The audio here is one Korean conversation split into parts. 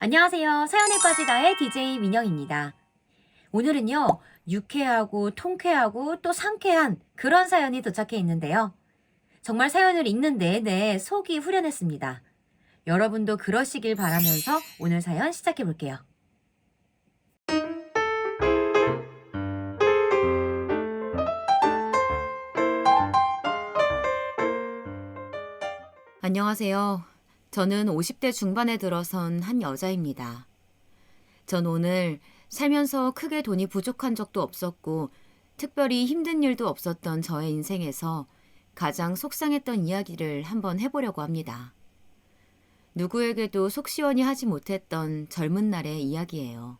안녕하세요. 사연에 빠지다의 DJ 민영입니다. 오늘은요, 유쾌하고 통쾌하고 또 상쾌한 그런 사연이 도착해 있는데요. 정말 사연을 읽는 내내 속이 후련했습니다. 여러분도 그러시길 바라면서 오늘 사연 시작해 볼게요. 안녕하세요. 저는 50대 중반에 들어선 한 여자입니다. 전 오늘 살면서 크게 돈이 부족한 적도 없었고, 특별히 힘든 일도 없었던 저의 인생에서 가장 속상했던 이야기를 한번 해보려고 합니다. 누구에게도 속 시원히 하지 못했던 젊은 날의 이야기예요.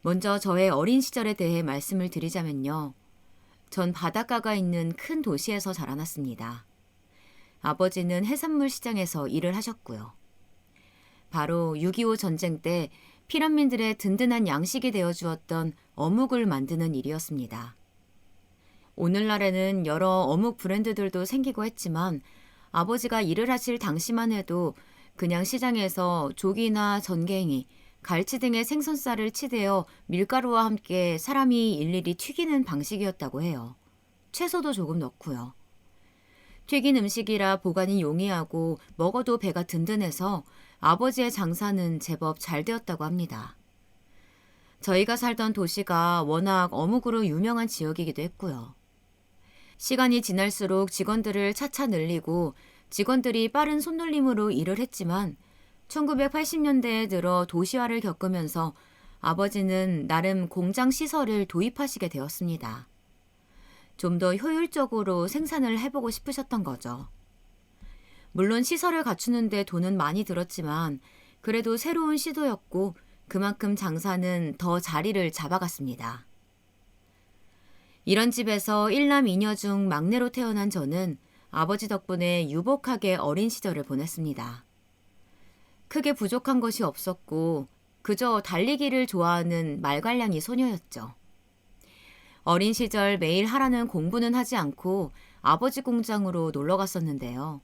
먼저 저의 어린 시절에 대해 말씀을 드리자면요. 전 바닷가가 있는 큰 도시에서 자라났습니다. 아버지는 해산물 시장에서 일을 하셨고요. 바로 6.25 전쟁 때 피난민들의 든든한 양식이 되어주었던 어묵을 만드는 일이었습니다. 오늘날에는 여러 어묵 브랜드들도 생기고 했지만 아버지가 일을 하실 당시만 해도 그냥 시장에서 조기나 전갱이, 갈치 등의 생선살을 치대어 밀가루와 함께 사람이 일일이 튀기는 방식이었다고 해요. 채소도 조금 넣고요. 튀긴 음식이라 보관이 용이하고 먹어도 배가 든든해서 아버지의 장사는 제법 잘 되었다고 합니다. 저희가 살던 도시가 워낙 어묵으로 유명한 지역이기도 했고요. 시간이 지날수록 직원들을 차차 늘리고 직원들이 빠른 손놀림으로 일을 했지만 1980년대에 들어 도시화를 겪으면서 아버지는 나름 공장 시설을 도입하시게 되었습니다. 좀 더 효율적으로 생산을 해보고 싶으셨던 거죠. 물론 시설을 갖추는데 돈은 많이 들었지만 그래도 새로운 시도였고 그만큼 장사는 더 자리를 잡아갔습니다. 이런 집에서 1남 2녀 중 막내로 태어난 저는 아버지 덕분에 유복하게 어린 시절을 보냈습니다. 크게 부족한 것이 없었고 그저 달리기를 좋아하는 말괄량이 소녀였죠. 어린 시절 매일 하라는 공부는 하지 않고 아버지 공장으로 놀러 갔었는데요.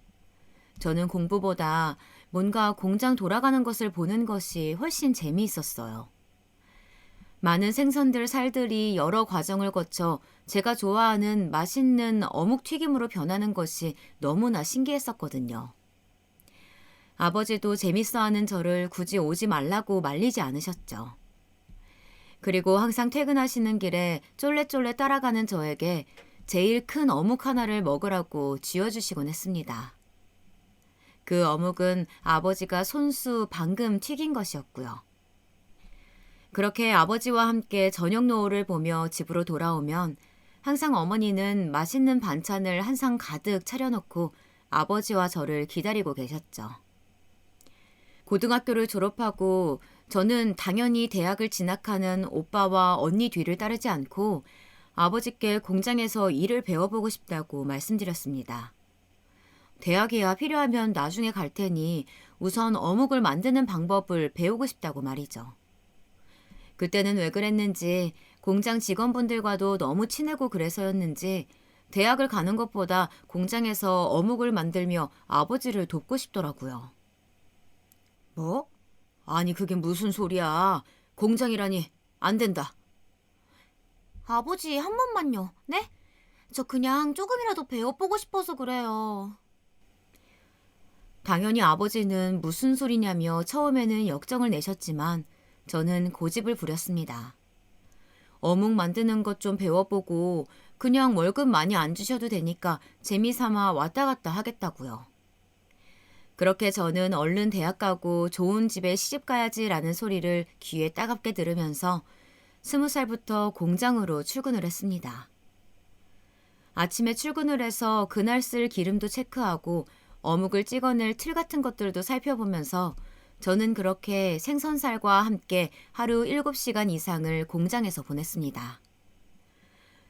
저는 공부보다 뭔가 공장 돌아가는 것을 보는 것이 훨씬 재미있었어요. 많은 생선들 살들이 여러 과정을 거쳐 제가 좋아하는 맛있는 어묵 튀김으로 변하는 것이 너무나 신기했었거든요. 아버지도 재밌어하는 저를 굳이 오지 말라고 말리지 않으셨죠. 그리고 항상 퇴근하시는 길에 쫄래쫄래 따라가는 저에게 제일 큰 어묵 하나를 먹으라고 쥐어주시곤 했습니다. 그 어묵은 아버지가 손수 방금 튀긴 것이었고요. 그렇게 아버지와 함께 저녁 노을을 보며 집으로 돌아오면 항상 어머니는 맛있는 반찬을 한 상 가득 차려놓고 아버지와 저를 기다리고 계셨죠. 고등학교를 졸업하고 저는 당연히 대학을 진학하는 오빠와 언니 뒤를 따르지 않고 아버지께 공장에서 일을 배워보고 싶다고 말씀드렸습니다. 대학이야 필요하면 나중에 갈 테니 우선 어묵을 만드는 방법을 배우고 싶다고 말이죠. 그때는 왜 그랬는지 공장 직원분들과도 너무 친하고 그래서였는지 대학을 가는 것보다 공장에서 어묵을 만들며 아버지를 돕고 싶더라고요. 뭐? 아니 그게 무슨 소리야. 공장이라니 안 된다. 아버지, 한 번만요. 네? 저 그냥 조금이라도 배워보고 싶어서 그래요. 당연히 아버지는 무슨 소리냐며 처음에는 역정을 내셨지만 저는 고집을 부렸습니다. 어묵 만드는 것 좀 배워보고 그냥 월급 많이 안 주셔도 되니까 재미삼아 왔다 갔다 하겠다고요. 그렇게 저는 얼른 대학 가고 좋은 집에 시집 가야지라는 소리를 귀에 따갑게 들으면서 20살부터 공장으로 출근을 했습니다. 아침에 출근을 해서 그날 쓸 기름도 체크하고 어묵을 찍어낼 틀 같은 것들도 살펴보면서 저는 그렇게 생선살과 함께 하루 7시간 이상을 공장에서 보냈습니다.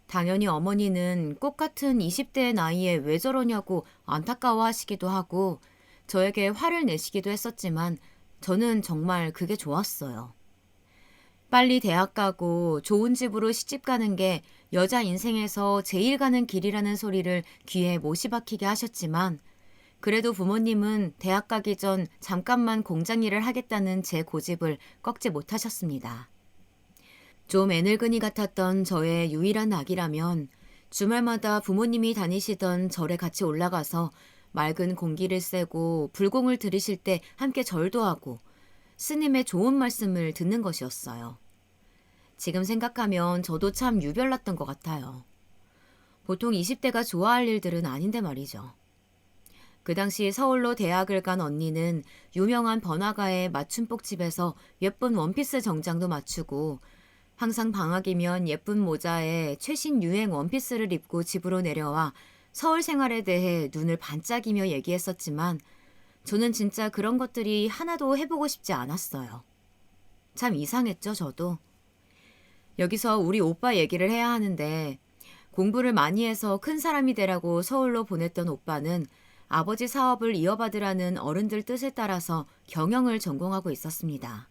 당연히 어머니는 꽃 같은 20대의 나이에 왜 저러냐고 안타까워하시기도 하고 저에게 화를 내시기도 했었지만 저는 정말 그게 좋았어요. 빨리 대학 가고 좋은 집으로 시집 가는 게 여자 인생에서 제일 가는 길이라는 소리를 귀에 못이 박히게 하셨지만 그래도 부모님은 대학 가기 전 잠깐만 공장 일을 하겠다는 제 고집을 꺾지 못하셨습니다. 좀 애늙은이 같았던 저의 유일한 낙이라면 주말마다 부모님이 다니시던 절에 같이 올라가서 맑은 공기를 쐬고 불공을 들이실 때 함께 절도 하고 스님의 좋은 말씀을 듣는 것이었어요. 지금 생각하면 저도 참 유별났던 것 같아요. 보통 20대가 좋아할 일들은 아닌데 말이죠. 그 당시 서울로 대학을 간 언니는 유명한 번화가의 맞춤복집에서 예쁜 원피스 정장도 맞추고 항상 방학이면 예쁜 모자에 최신 유행 원피스를 입고 집으로 내려와 서울 생활에 대해 눈을 반짝이며 얘기했었지만 저는 진짜 그런 것들이 하나도 해보고 싶지 않았어요. 참 이상했죠, 저도. 여기서 우리 오빠 얘기를 해야 하는데 공부를 많이 해서 큰 사람이 되라고 서울로 보냈던 오빠는 아버지 사업을 이어받으라는 어른들 뜻에 따라서 경영을 전공하고 있었습니다.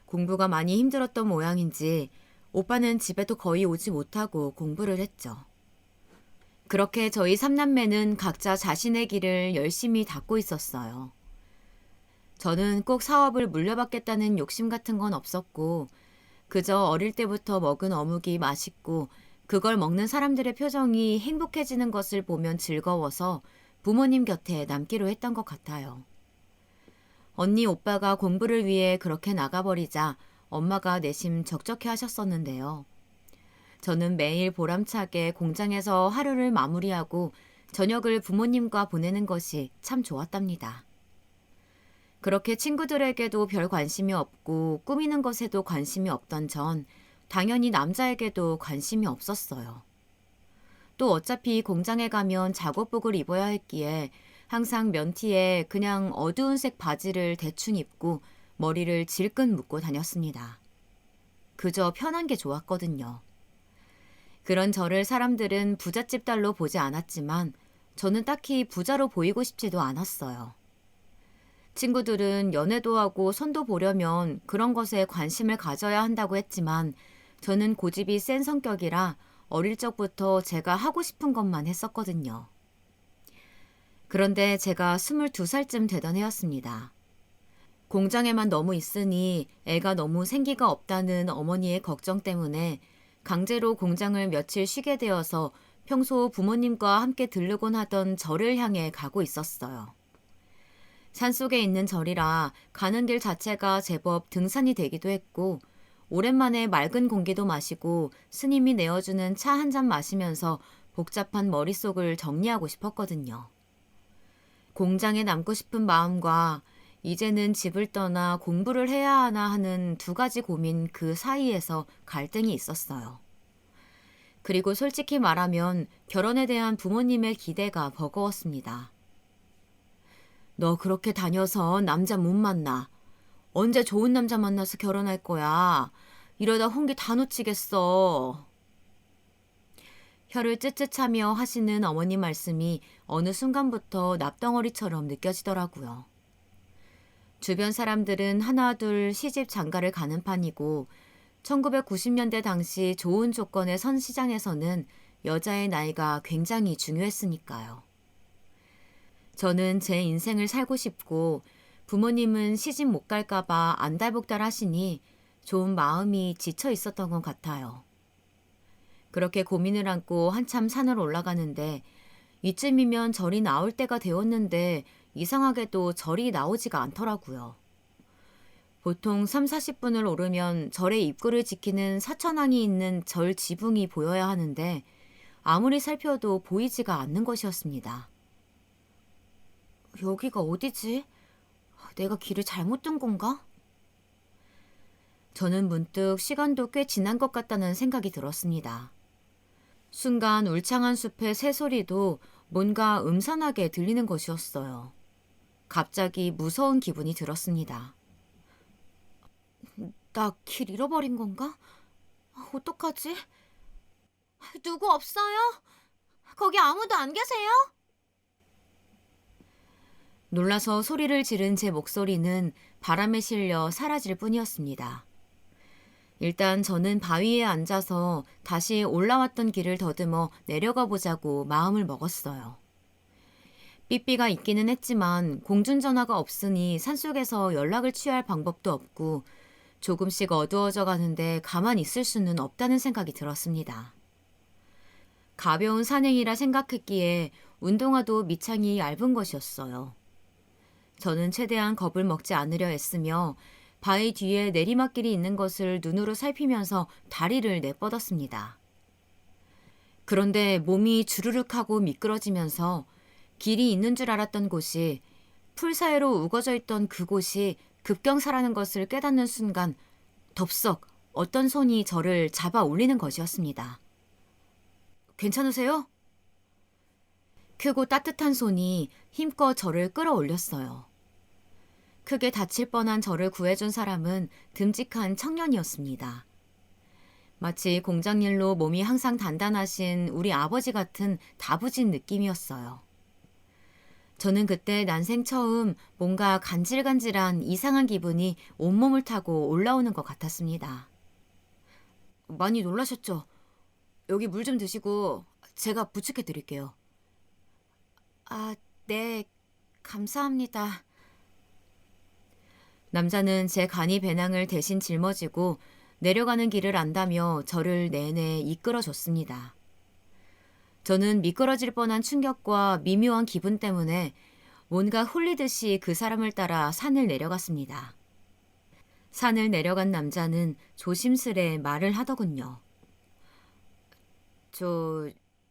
공부가 많이 힘들었던 모양인지 오빠는 집에도 거의 오지 못하고 공부를 했죠. 그렇게 저희 삼남매는 각자 자신의 길을 열심히 닦고 있었어요. 저는 꼭 사업을 물려받겠다는 욕심 같은 건 없었고 그저 어릴 때부터 먹은 어묵이 맛있고 그걸 먹는 사람들의 표정이 행복해지는 것을 보면 즐거워서 부모님 곁에 남기로 했던 것 같아요. 언니 오빠가 공부를 위해 그렇게 나가버리자 엄마가 내심 적적해 하셨었는데요. 저는 매일 보람차게 공장에서 하루를 마무리하고 저녁을 부모님과 보내는 것이 참 좋았답니다. 그렇게 친구들에게도 별 관심이 없고 꾸미는 것에도 관심이 없던 전 당연히 남자에게도 관심이 없었어요. 또 어차피 공장에 가면 작업복을 입어야 했기에 항상 면티에 그냥 어두운 색 바지를 대충 입고 머리를 질끈 묶고 다녔습니다. 그저 편한 게 좋았거든요. 그런 저를 사람들은 부잣집 딸로 보지 않았지만 저는 딱히 부자로 보이고 싶지도 않았어요. 친구들은 연애도 하고 손도 보려면 그런 것에 관심을 가져야 한다고 했지만 저는 고집이 센 성격이라 어릴 적부터 제가 하고 싶은 것만 했었거든요. 그런데 제가 22살쯤 되던 해였습니다. 공장에만 너무 있으니 애가 너무 생기가 없다는 어머니의 걱정 때문에 강제로 공장을 며칠 쉬게 되어서 평소 부모님과 함께 들르곤 하던 절을 향해 가고 있었어요. 산속에 있는 절이라 가는 길 자체가 제법 등산이 되기도 했고 오랜만에 맑은 공기도 마시고 스님이 내어주는 차 한 잔 마시면서 복잡한 머릿속을 정리하고 싶었거든요. 공장에 남고 싶은 마음과 이제는 집을 떠나 공부를 해야 하나 하는 두 가지 고민 그 사이에서 갈등이 있었어요. 그리고 솔직히 말하면 결혼에 대한 부모님의 기대가 버거웠습니다. 너 그렇게 다녀서 남자 못 만나. 언제 좋은 남자 만나서 결혼할 거야. 이러다 혼기 다 놓치겠어. 혀를 쯧쯧하며 하시는 어머니 말씀이 어느 순간부터 납덩어리처럼 느껴지더라고요. 주변 사람들은 하나 둘 시집 장가를 가는 판이고 1990년대 당시 좋은 조건의 선 시장에서는 여자의 나이가 굉장히 중요했으니까요. 저는 제 인생을 살고 싶고 부모님은 시집 못 갈까봐 안달복달 하시니 좀 마음이 지쳐 있었던 것 같아요. 그렇게 고민을 안고 한참 산을 올라가는데 이쯤이면 절이 나올 때가 되었는데 이상하게도 절이 나오지가 않더라고요. 보통 3, 40분을 오르면 절의 입구를 지키는 사천왕이 있는 절 지붕이 보여야 하는데 아무리 살펴도 보이지가 않는 것이었습니다. 여기가 어디지? 내가 길을 잘못 든 건가? 저는 문득 시간도 꽤 지난 것 같다는 생각이 들었습니다. 순간 울창한 숲의 새소리도 뭔가 음산하게 들리는 것이었어요. 갑자기 무서운 기분이 들었습니다. 나 길 잃어버린 건가? 어떡하지? 누구 없어요? 거기 아무도 안 계세요? 놀라서 소리를 지른 제 목소리는 바람에 실려 사라질 뿐이었습니다. 일단 저는 바위에 앉아서 다시 올라왔던 길을 더듬어 내려가 보자고 마음을 먹었어요. 삐삐가 있기는 했지만 공중전화가 없으니 산속에서 연락을 취할 방법도 없고 조금씩 어두워져 가는데 가만히 있을 수는 없다는 생각이 들었습니다. 가벼운 산행이라 생각했기에 운동화도 밑창이 얇은 것이었어요. 저는 최대한 겁을 먹지 않으려 애쓰며 바위 뒤에 내리막길이 있는 것을 눈으로 살피면서 다리를 내뻗었습니다. 그런데 몸이 주르륵 하고 미끄러지면서 길이 있는 줄 알았던 곳이 풀 사이로 우거져 있던 그곳이 급경사라는 것을 깨닫는 순간 덥석 어떤 손이 저를 잡아 올리는 것이었습니다. 괜찮으세요? 크고 따뜻한 손이 힘껏 저를 끌어올렸어요. 크게 다칠 뻔한 저를 구해준 사람은 듬직한 청년이었습니다. 마치 공장일로 몸이 항상 단단하신 우리 아버지 같은 다부진 느낌이었어요. 저는 그때 난생 처음 뭔가 간질간질한 이상한 기분이 온몸을 타고 올라오는 것 같았습니다. 많이 놀라셨죠? 여기 물 좀 드시고 제가 부축해 드릴게요. 아, 네, 감사합니다. 남자는 제 간이 배낭을 대신 짊어지고 내려가는 길을 안다며 저를 내내 이끌어줬습니다. 저는 미끄러질 뻔한 충격과 미묘한 기분 때문에 뭔가 홀리듯이 그 사람을 따라 산을 내려갔습니다. 산을 내려간 남자는 조심스레 말을 하더군요.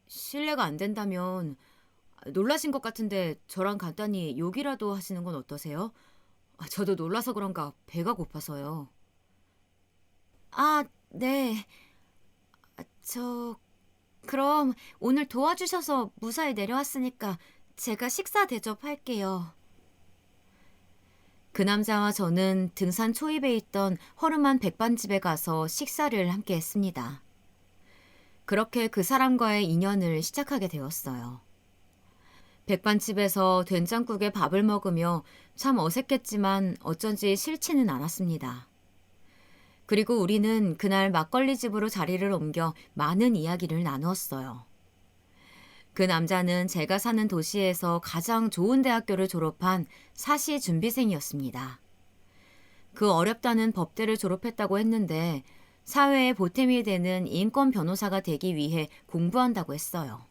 실례가 안 된다면 놀라신 것 같은데 저랑 간단히 욕이라도 하시는 건 어떠세요? 저도 놀라서 그런가 배가 고파서요. 아, 네. 그럼 오늘 도와주셔서 무사히 내려왔으니까 제가 식사 대접할게요. 그 남자와 저는 등산 초입에 있던 허름한 백반집에 가서 식사를 함께 했습니다. 그렇게 그 사람과의 인연을 시작하게 되었어요. 백반집에서 된장국에 밥을 먹으며 참 어색했지만 어쩐지 싫지는 않았습니다. 그리고 우리는 그날 막걸리 집으로 자리를 옮겨 많은 이야기를 나누었어요. 그 남자는 제가 사는 도시에서 가장 좋은 대학교를 졸업한 사시 준비생이었습니다. 그 어렵다는 법대를 졸업했다고 했는데 사회에 보탬이 되는 인권 변호사가 되기 위해 공부한다고 했어요.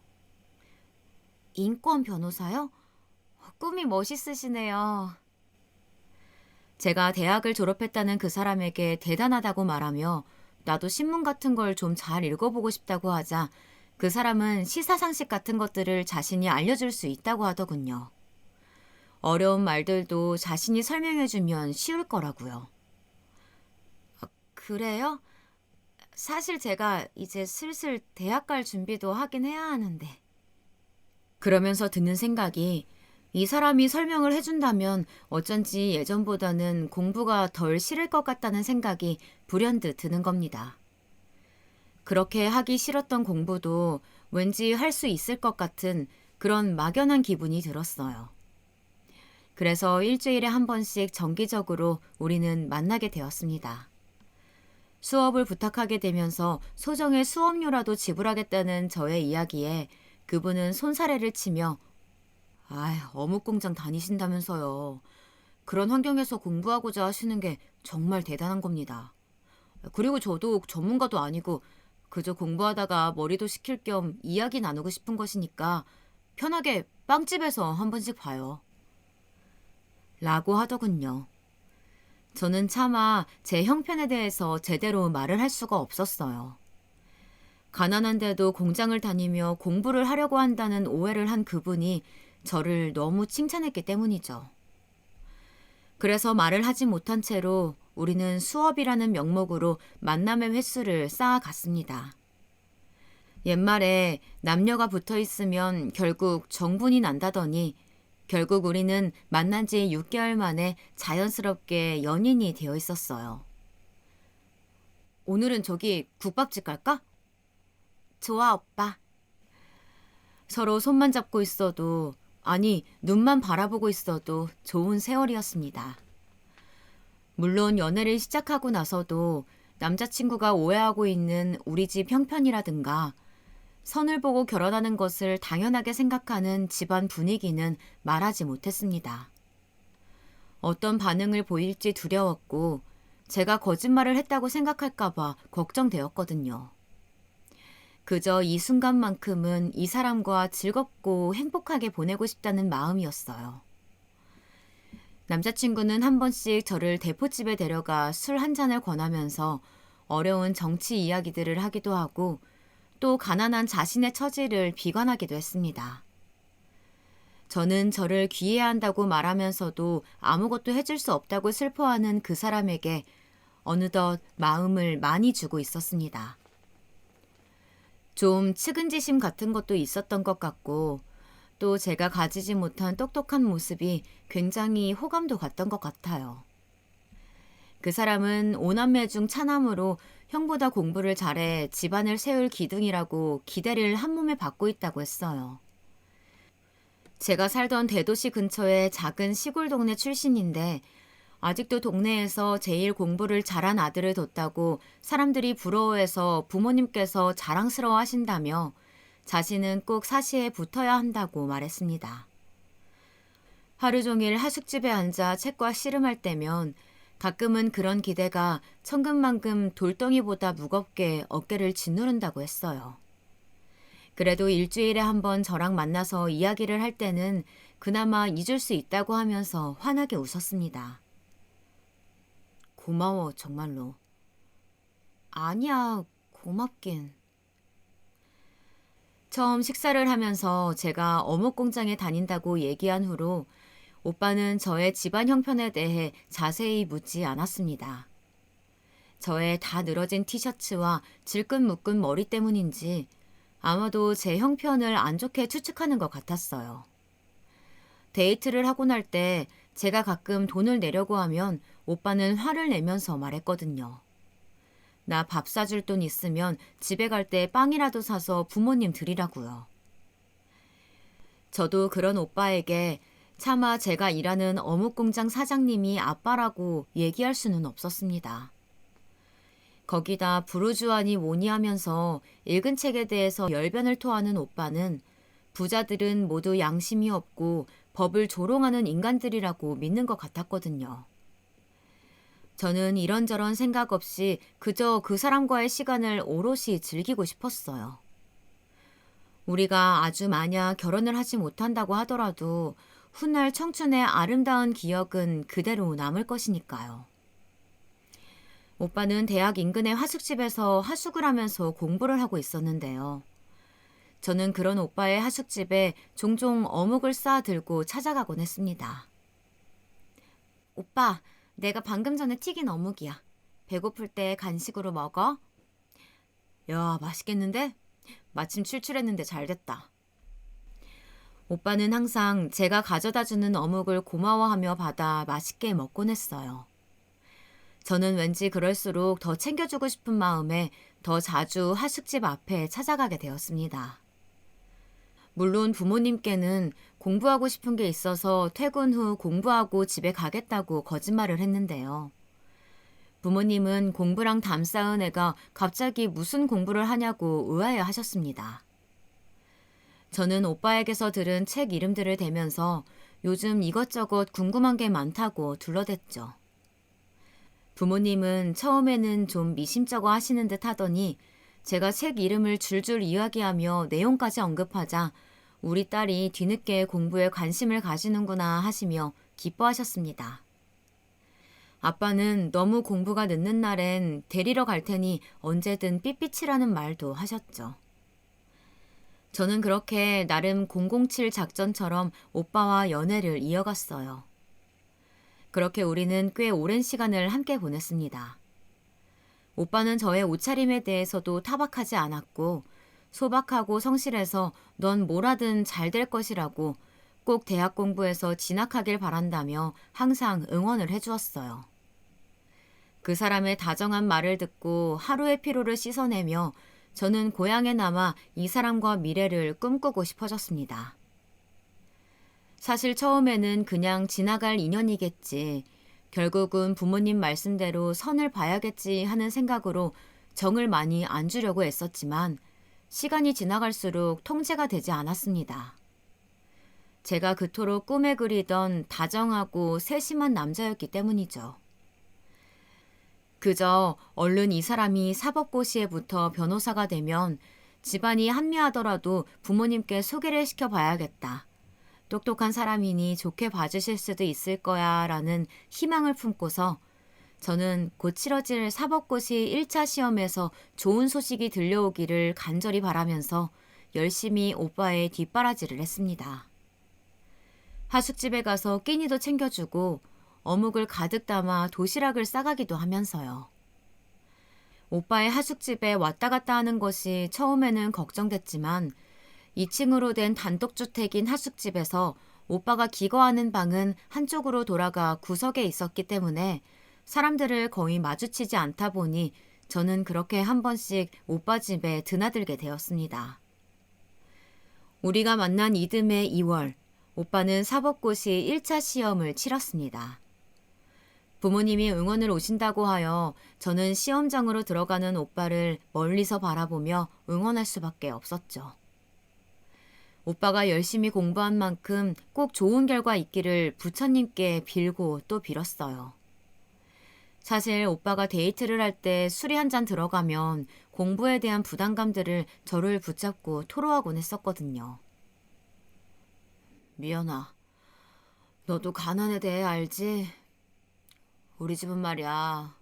인권 변호사요? 꿈이 멋있으시네요. 제가 대학을 졸업했다는 그 사람에게 대단하다고 말하며 나도 신문 같은 걸 좀 잘 읽어보고 싶다고 하자 그 사람은 시사상식 같은 것들을 자신이 알려줄 수 있다고 하더군요. 어려운 말들도 자신이 설명해주면 쉬울 거라고요. 그래요? 사실 제가 이제 슬슬 대학 갈 준비도 하긴 해야 하는데. 그러면서 드는 생각이 이 사람이 설명을 해준다면 어쩐지 예전보다는 공부가 덜 싫을 것 같다는 생각이 불현듯 드는 겁니다. 그렇게 하기 싫었던 공부도 왠지 할 수 있을 것 같은 그런 막연한 기분이 들었어요. 그래서 일주일에 한 번씩 정기적으로 우리는 만나게 되었습니다. 수업을 부탁하게 되면서 소정의 수업료라도 지불하겠다는 저의 이야기에 그분은 손사래를 치며 어묵 공장 다니신다면서요. 그런 환경에서 공부하고자 하시는 게 정말 대단한 겁니다. 그리고 저도 전문가도 아니고 그저 공부하다가 머리도 식힐 겸 이야기 나누고 싶은 것이니까 편하게 빵집에서 한 번씩 봐요. 라고 하더군요. 저는 차마 제 형편에 대해서 제대로 말을 할 수가 없었어요. 가난한데도 공장을 다니며 공부를 하려고 한다는 오해를 한 그분이 저를 너무 칭찬했기 때문이죠. 그래서 말을 하지 못한 채로 우리는 수업이라는 명목으로 만남의 횟수를 쌓아갔습니다. 옛말에 남녀가 붙어 있으면 결국 정분이 난다더니 결국 우리는 만난 지 6개월 만에 자연스럽게 연인이 되어 있었어요. 오늘은 저기 국밥집 갈까? 좋아, 오빠. 서로 손만 잡고 있어도, 아니, 눈만 바라보고 있어도 좋은 세월이었습니다. 물론 연애를 시작하고 나서도 남자친구가 오해하고 있는 우리 집 형편이라든가 선을 보고 결혼하는 것을 당연하게 생각하는 집안 분위기는 말하지 못했습니다. 어떤 반응을 보일지 두려웠고 제가 거짓말을 했다고 생각할까봐 걱정되었거든요. 그저 이 순간만큼은 이 사람과 즐겁고 행복하게 보내고 싶다는 마음이었어요. 남자친구는 한 번씩 저를 대포집에 데려가 술 한 잔을 권하면서 어려운 정치 이야기들을 하기도 하고 또 가난한 자신의 처지를 비관하기도 했습니다. 저는 저를 귀해한다고 말하면서도 아무것도 해줄 수 없다고 슬퍼하는 그 사람에게 어느덧 마음을 많이 주고 있었습니다. 좀 측은지심 같은 것도 있었던 것 같고 또 제가 가지지 못한 똑똑한 모습이 굉장히 호감도 갔던 것 같아요. 그 사람은 오남매 중 차남으로 형보다 공부를 잘해 집안을 세울 기둥이라고 기대를 한 몸에 받고 있다고 했어요. 제가 살던 대도시 근처의 작은 시골 동네 출신인데 아직도 동네에서 제일 공부를 잘한 아들을 뒀다고 사람들이 부러워해서 부모님께서 자랑스러워 하신다며 자신은 꼭 사시에 붙어야 한다고 말했습니다. 하루 종일 하숙집에 앉아 책과 씨름할 때면 가끔은 그런 기대가 천근만근 돌덩이보다 무겁게 어깨를 짓누른다고 했어요. 그래도 일주일에 한 번 저랑 만나서 이야기를 할 때는 그나마 잊을 수 있다고 하면서 환하게 웃었습니다. 고마워, 정말로. 아니야, 고맙긴. 처음 식사를 하면서 제가 어묵 공장에 다닌다고 얘기한 후로 오빠는 저의 집안 형편에 대해 자세히 묻지 않았습니다. 저의 다 늘어진 티셔츠와 질끈 묶은 머리 때문인지 아마도 제 형편을 안 좋게 추측하는 것 같았어요. 데이트를 하고 날 때 제가 가끔 돈을 내려고 하면 오빠는 화를 내면서 말했거든요. 나 밥 사줄 돈 있으면 집에 갈 때 빵이라도 사서 부모님 드리라고요. 저도 그런 오빠에게 차마 제가 일하는 어묵공장 사장님이 아빠라고 얘기할 수는 없었습니다. 거기다 부르주아니 뭐니 하면서 읽은 책에 대해서 열변을 토하는 오빠는 부자들은 모두 양심이 없고 법을 조롱하는 인간들이라고 믿는 것 같았거든요. 저는 이런저런 생각 없이 그저 그 사람과의 시간을 오롯이 즐기고 싶었어요. 우리가 아주 만약 결혼을 하지 못한다고 하더라도 훗날 청춘의 아름다운 기억은 그대로 남을 것이니까요. 오빠는 대학 인근의 하숙집에서 하숙을 하면서 공부를 하고 있었는데요. 저는 그런 오빠의 하숙집에 종종 어묵을 쌓아 들고 찾아가곤 했습니다. 오빠, 내가 방금 전에 튀긴 어묵이야. 배고플 때 간식으로 먹어? 야, 맛있겠는데? 마침 출출했는데 잘 됐다. 오빠는 항상 제가 가져다 주는 어묵을 고마워하며 받아 맛있게 먹곤 했어요. 저는 왠지 그럴수록 더 챙겨주고 싶은 마음에 더 자주 하숙집 앞에 찾아가게 되었습니다. 물론 부모님께는 공부하고 싶은 게 있어서 퇴근 후 공부하고 집에 가겠다고 거짓말을 했는데요. 부모님은 공부랑 담 쌓은 애가 갑자기 무슨 공부를 하냐고 의아해 하셨습니다. 저는 오빠에게서 들은 책 이름들을 대면서 요즘 이것저것 궁금한 게 많다고 둘러댔죠. 부모님은 처음에는 좀 미심쩍어 하시는 듯 하더니 제가 책 이름을 줄줄 이야기하며 내용까지 언급하자 우리 딸이 뒤늦게 공부에 관심을 가지는구나 하시며 기뻐하셨습니다. 아빠는 너무 공부가 늦는 날엔 데리러 갈 테니 언제든 삐삐치라는 말도 하셨죠. 저는 그렇게 나름 007 작전처럼 오빠와 연애를 이어갔어요. 그렇게 우리는 꽤 오랜 시간을 함께 보냈습니다. 오빠는 저의 옷차림에 대해서도 타박하지 않았고 소박하고 성실해서 넌 뭐라든 잘 될 것이라고 꼭 대학 공부해서 진학하길 바란다며 항상 응원을 해주었어요. 그 사람의 다정한 말을 듣고 하루의 피로를 씻어내며 저는 고향에 남아 이 사람과 미래를 꿈꾸고 싶어졌습니다. 사실 처음에는 그냥 지나갈 인연이겠지, 결국은 부모님 말씀대로 선을 봐야겠지 하는 생각으로 정을 많이 안 주려고 애썼지만 시간이 지나갈수록 통제가 되지 않았습니다. 제가 그토록 꿈에 그리던 다정하고 세심한 남자였기 때문이죠. 그저 얼른 이 사람이 사법고시에 붙어 변호사가 되면 집안이 합리하더라도 부모님께 소개를 시켜봐야겠다. 똑똑한 사람이니 좋게 봐주실 수도 있을 거야 라는 희망을 품고서 저는 곧 치러질 사법고시 1차 시험에서 좋은 소식이 들려오기를 간절히 바라면서 열심히 오빠의 뒷바라지를 했습니다. 하숙집에 가서 끼니도 챙겨주고 어묵을 가득 담아 도시락을 싸가기도 하면서요. 오빠의 하숙집에 왔다 갔다 하는 것이 처음에는 걱정됐지만 2층으로 된 단독주택인 하숙집에서 오빠가 기거하는 방은 한쪽으로 돌아가 구석에 있었기 때문에 사람들을 거의 마주치지 않다 보니 저는 그렇게 한 번씩 오빠 집에 드나들게 되었습니다. 우리가 만난 이듬해 2월, 오빠는 사법고시 1차 시험을 치렀습니다. 부모님이 응원을 오신다고 하여 저는 시험장으로 들어가는 오빠를 멀리서 바라보며 응원할 수밖에 없었죠. 오빠가 열심히 공부한 만큼 꼭 좋은 결과 있기를 부처님께 빌고 또 빌었어요. 사실 오빠가 데이트를 할 때 술이 한 잔 들어가면 공부에 대한 부담감들을 저를 붙잡고 토로하곤 했었거든요. 미연아, 너도 가난에 대해 알지? 우리 집은 말이야.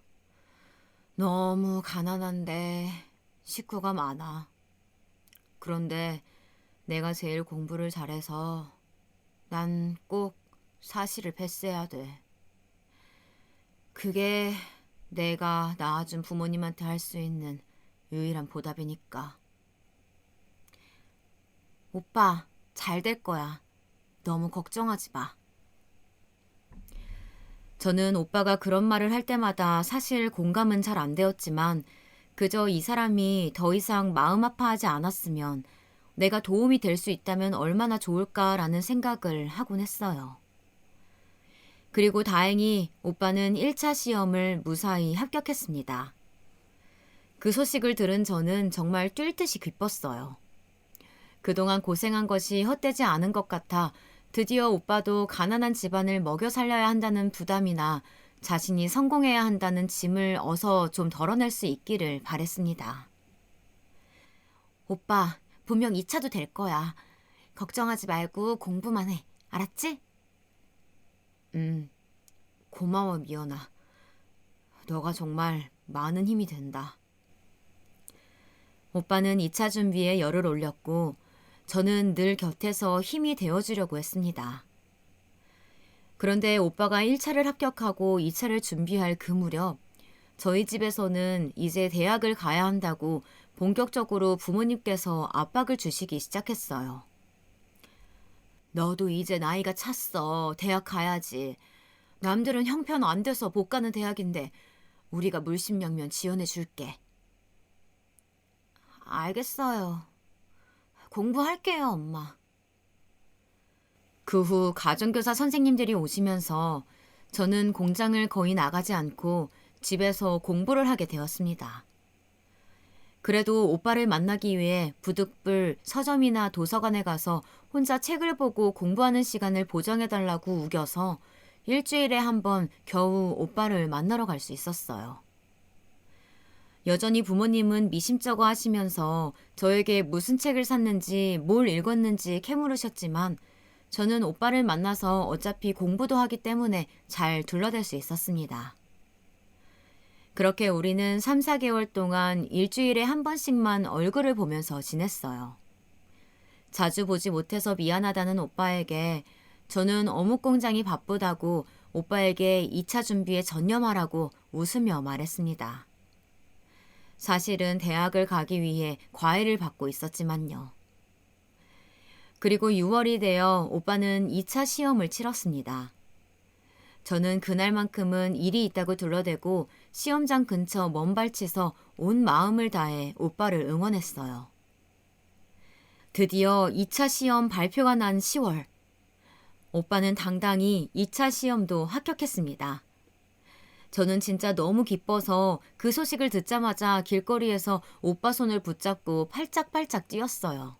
너무 가난한데 식구가 많아. 그런데 내가 제일 공부를 잘해서 난 꼭 사시를 패스해야 돼. 그게 내가 낳아준 부모님한테 할 수 있는 유일한 보답이니까. 오빠, 잘 될 거야. 너무 걱정하지 마. 저는 오빠가 그런 말을 할 때마다 사실 공감은 잘 안 되었지만 그저 이 사람이 더 이상 마음 아파하지 않았으면 내가 도움이 될 수 있다면 얼마나 좋을까라는 생각을 하곤 했어요. 그리고 다행히 오빠는 1차 시험을 무사히 합격했습니다. 그 소식을 들은 저는 정말 뛸 듯이 기뻤어요. 그동안 고생한 것이 헛되지 않은 것 같아 드디어 오빠도 가난한 집안을 먹여 살려야 한다는 부담이나 자신이 성공해야 한다는 짐을 어서 좀 덜어낼 수 있기를 바랬습니다. 오빠, 분명 2차도 될 거야. 걱정하지 말고 공부만 해. 알았지? 고마워, 미연아. 너가 정말 많은 힘이 된다. 오빠는 2차 준비에 열을 올렸고 저는 늘 곁에서 힘이 되어주려고 했습니다. 그런데 오빠가 1차를 합격하고 2차를 준비할 그 무렵 저희 집에서는 이제 대학을 가야 한다고 본격적으로 부모님께서 압박을 주시기 시작했어요. 너도 이제 나이가 찼어. 대학 가야지. 남들은 형편 안 돼서 못 가는 대학인데 우리가 물심양면 지원해 줄게. 알겠어요. 공부할게요, 엄마. 그 후 가정교사 선생님들이 오시면서 저는 공장을 거의 나가지 않고 집에서 공부를 하게 되었습니다. 그래도 오빠를 만나기 위해 부득불 서점이나 도서관에 가서 혼자 책을 보고 공부하는 시간을 보정해달라고 우겨서 일주일에 한 번 겨우 오빠를 만나러 갈 수 있었어요. 여전히 부모님은 미심쩍어 하시면서 저에게 무슨 책을 샀는지 뭘 읽었는지 캐물으셨지만 저는 오빠를 만나서 어차피 공부도 하기 때문에 잘 둘러댈 수 있었습니다. 그렇게 우리는 3, 4개월 동안 일주일에 한 번씩만 얼굴을 보면서 지냈어요. 자주 보지 못해서 미안하다는 오빠에게 저는 어묵 공장이 바쁘다고 오빠에게 2차 준비에 전념하라고 웃으며 말했습니다. 사실은 대학을 가기 위해 과외를 받고 있었지만요. 그리고 6월이 되어 오빠는 2차 시험을 치렀습니다. 저는 그날만큼은 일이 있다고 둘러대고 시험장 근처 먼발치서 온 마음을 다해 오빠를 응원했어요. 드디어 2차 시험 발표가 난 10월. 오빠는 당당히 2차 시험도 합격했습니다. 저는 진짜 너무 기뻐서 그 소식을 듣자마자 길거리에서 오빠 손을 붙잡고 팔짝팔짝 뛰었어요.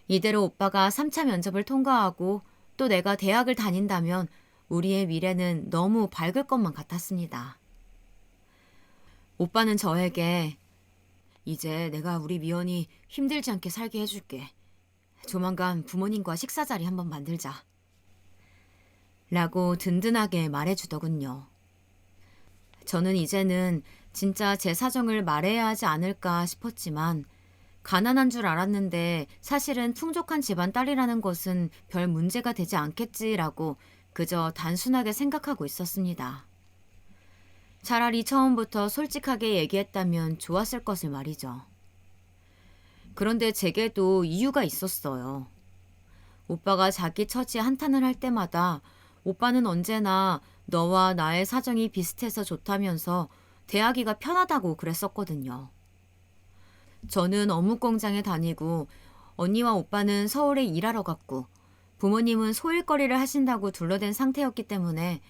이대로 오빠가 3차 면접을 통과하고 또 내가 대학을 다닌다면 우리의 미래는 너무 밝을 것만 같았습니다. 오빠는 저에게 이제 내가 우리 미연이 힘들지 않게 살게 해줄게. 조만간 부모님과 식사 자리 한번 만들자. 라고 든든하게 말해주더군요. 저는 이제는 진짜 제 사정을 말해야 하지 않을까 싶었지만 가난한 줄 알았는데 사실은 풍족한 집안 딸이라는 것은 별 문제가 되지 않겠지라고 그저 단순하게 생각하고 있었습니다. 차라리 처음부터 솔직하게 얘기했다면 좋았을 것을 말이죠. 그런데 제게도 이유가 있었어요. 오빠가 자기 처지에 한탄을 할 때마다 오빠는 언제나 너와 나의 사정이 비슷해서 좋다면서 대하기가 편하다고 그랬었거든요. 저는 어묵 공장에 다니고 언니와 오빠는 서울에 일하러 갔고 부모님은 소일거리를 하신다고 둘러댄 상태였기 때문에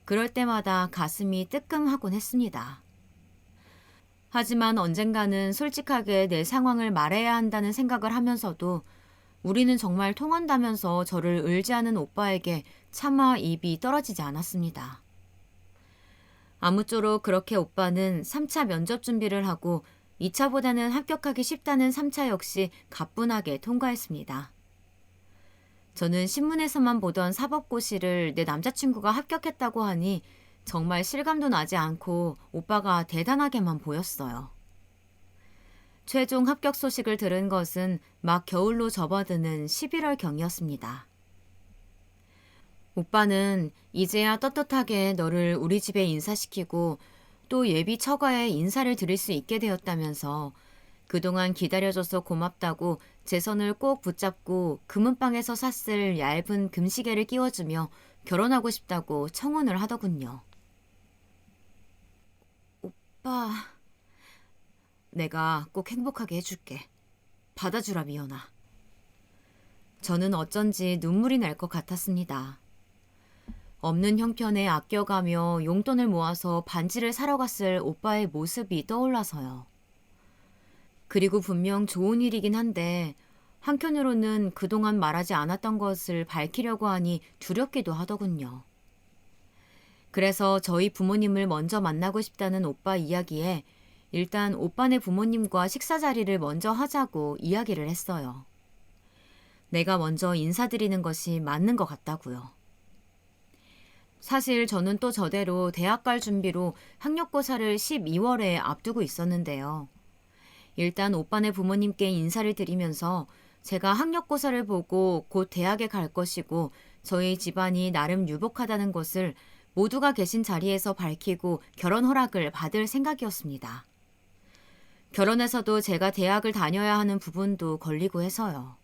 그럴 때마다 가슴이 뜨끔하곤 했습니다. 하지만 언젠가는 솔직하게 내 상황을 말해야 한다는 생각을 하면서도 우리는 정말 통한다면서 저를 의지하는 오빠에게 차마 입이 떨어지지 않았습니다. 아무쪼록 그렇게 오빠는 3차 면접 준비를 하고 2차보다는 합격하기 쉽다는 3차 역시 가뿐하게 통과했습니다. 저는 신문에서만 보던 사법고시를 내 남자친구가 합격했다고 하니 정말 실감도 나지 않고 오빠가 대단하게만 보였어요. 최종 합격 소식을 들은 것은 막 겨울로 접어드는 11월경이었습니다. 오빠는 이제야 떳떳하게 너를 우리 집에 인사시키고 또 예비 처가에 인사를 드릴 수 있게 되었다면서 그동안 기다려줘서 고맙다고 제 손을 꼭 붙잡고 금은방에서 샀을 얇은 금시계를 끼워주며 결혼하고 싶다고 청혼을 하더군요. 오빠, 내가 꼭 행복하게 해줄게. 받아주라 미연아. 저는 어쩐지 눈물이 날 것 같았습니다. 없는 형편에 아껴가며 용돈을 모아서 반지를 사러 갔을 오빠의 모습이 떠올라서요. 그리고 분명 좋은 일이긴 한데 한편으로는 그동안 말하지 않았던 것을 밝히려고 하니 두렵기도 하더군요. 그래서 저희 부모님을 먼저 만나고 싶다는 오빠 이야기에 일단 오빠네 부모님과 식사 자리를 먼저 하자고 이야기를 했어요. 내가 먼저 인사드리는 것이 맞는 것 같다고요. 사실 저는 또 저대로 대학 갈 준비로 학력고사를 12월에 앞두고 있었는데요. 일단 오빠네 부모님께 인사를 드리면서 제가 학력고사를 보고 곧 대학에 갈 것이고 저희 집안이 나름 유복하다는 것을 모두가 계신 자리에서 밝히고 결혼 허락을 받을 생각이었습니다. 결혼해서도 제가 대학을 다녀야 하는 부분도 걸리고 해서요.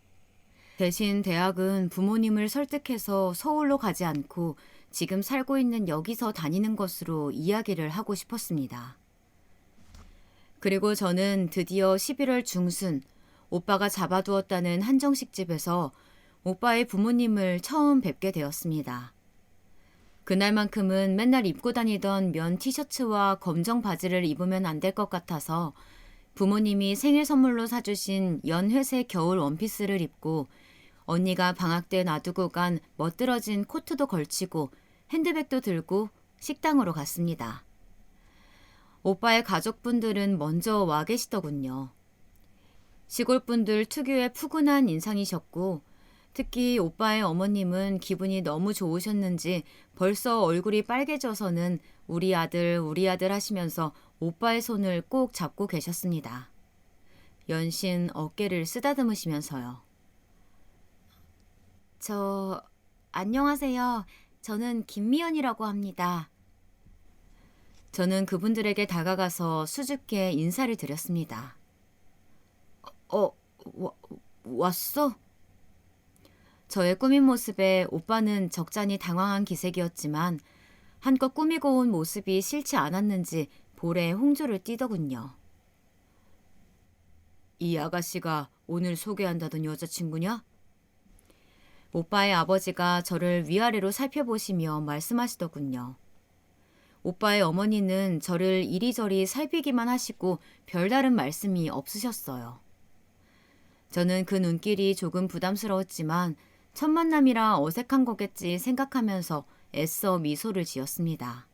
대신 대학은 부모님을 설득해서 서울로 가지 않고 지금 살고 있는 여기서 다니는 것으로 이야기를 하고 싶었습니다. 그리고 저는 드디어 11월 중순 오빠가 잡아두었다는 한정식 집에서 오빠의 부모님을 처음 뵙게 되었습니다. 그날만큼은 맨날 입고 다니던 면 티셔츠와 검정 바지를 입으면 안 될 것 같아서 부모님이 생일 선물로 사주신 연회색 겨울 원피스를 입고 언니가 방학 때 놔두고 간 멋들어진 코트도 걸치고 핸드백도 들고 식당으로 갔습니다. 오빠의 가족분들은 먼저 와 계시더군요. 시골분들 특유의 푸근한 인상이셨고 특히 오빠의 어머님은 기분이 너무 좋으셨는지 벌써 얼굴이 빨개져서는 우리 아들 하시면서 오빠의 손을 꼭 잡고 계셨습니다. 연신 어깨를 쓰다듬으시면서요. 안녕하세요. 저는 김미연이라고 합니다. 저는 그분들에게 다가가서 수줍게 인사를 드렸습니다. 왔어? 저의 꾸민 모습에 오빠는 적잖이 당황한 기색이었지만 한껏 꾸미고 온 모습이 싫지 않았는지 볼에 홍조를 띠더군요. 이 아가씨가 오늘 소개한다던 여자친구냐? 오빠의 아버지가 저를 위아래로 살펴보시며 말씀하시더군요. 오빠의 어머니는 저를 이리저리 살피기만 하시고 별다른 말씀이 없으셨어요. 저는 그 눈길이 조금 부담스러웠지만 첫 만남이라 어색한 거겠지 생각하면서 애써 미소를 지었습니다.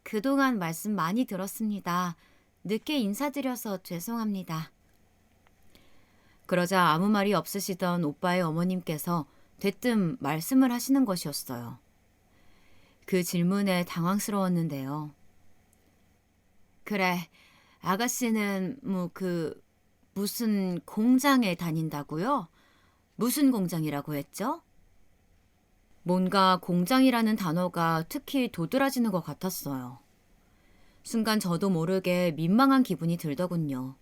그동안 말씀 많이 들었습니다. 늦게 인사드려서 죄송합니다. 그러자 아무 말이 없으시던 오빠의 어머님께서 대뜸 말씀을 하시는 것이었어요. 그 질문에 당황스러웠는데요. 그래, 아가씨는 무슨 공장에 다닌다고요? 무슨 공장이라고 했죠? 뭔가 공장이라는 단어가 특히 도드라지는 것 같았어요. 순간 저도 모르게 민망한 기분이 들더군요.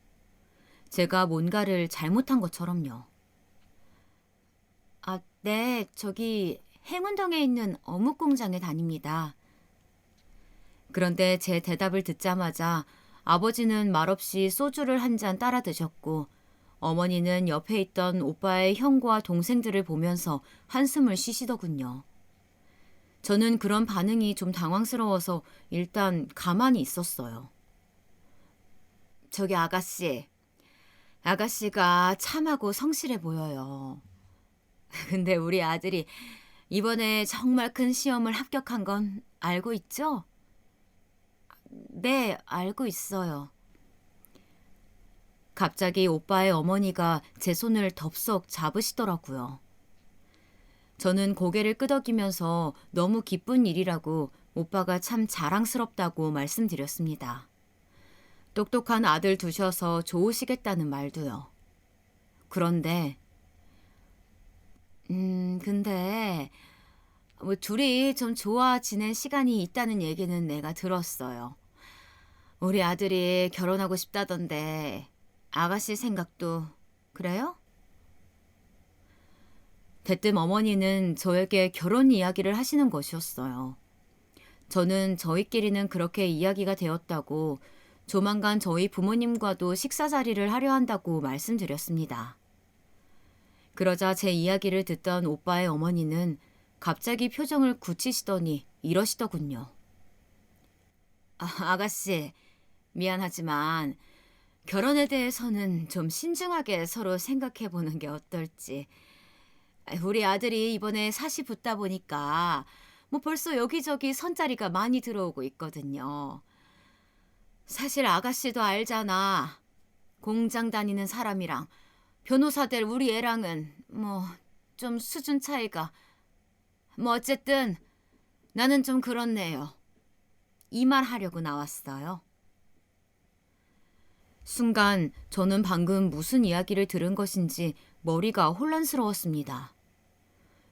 제가 뭔가를 잘못한 것처럼요. 아, 네, 저기 행운동에 있는 어묵 공장에 다닙니다. 그런데 제 대답을 듣자마자 아버지는 말없이 소주를 한 잔 따라 드셨고 어머니는 옆에 있던 오빠의 형과 동생들을 보면서 한숨을 쉬시더군요. 저는 그런 반응이 좀 당황스러워서 일단 가만히 있었어요. 저기 아가씨가 참하고 성실해 보여요. 근데 우리 아들이 이번에 정말 큰 시험을 합격한 건 알고 있죠? 네, 알고 있어요. 갑자기 오빠의 어머니가 제 손을 덥석 잡으시더라고요. 저는 고개를 끄덕이면서 너무 기쁜 일이라고 오빠가 참 자랑스럽다고 말씀드렸습니다. 똑똑한 아들 두셔서 좋으시겠다는 말도요. 그런데 근데 둘이 좀 좋아 지낸 시간이 있다는 얘기는 내가 들었어요. 우리 아들이 결혼하고 싶다던데 아가씨 생각도 그래요? 대뜸 어머니는 저에게 결혼 이야기를 하시는 것이었어요. 저는 저희끼리는 그렇게 이야기가 되었다고 조만간 저희 부모님과도 식사 자리를 하려 한다고 말씀드렸습니다. 그러자 제 이야기를 듣던 오빠의 어머니는 갑자기 표정을 굳히시더니 이러시더군요. 아가씨, 미안하지만 결혼에 대해서는 좀 신중하게 서로 생각해 보는 게 어떨지. 우리 아들이 이번에 사시 붙다 보니까 벌써 여기저기 선자리가 많이 들어오고 있거든요. 사실 아가씨도 알잖아. 공장 다니는 사람이랑 변호사 될 우리 애랑은 좀 수준 차이가. 어쨌든 나는 좀 그렇네요. 이 말 하려고 나왔어요. 순간 저는 방금 무슨 이야기를 들은 것인지 머리가 혼란스러웠습니다.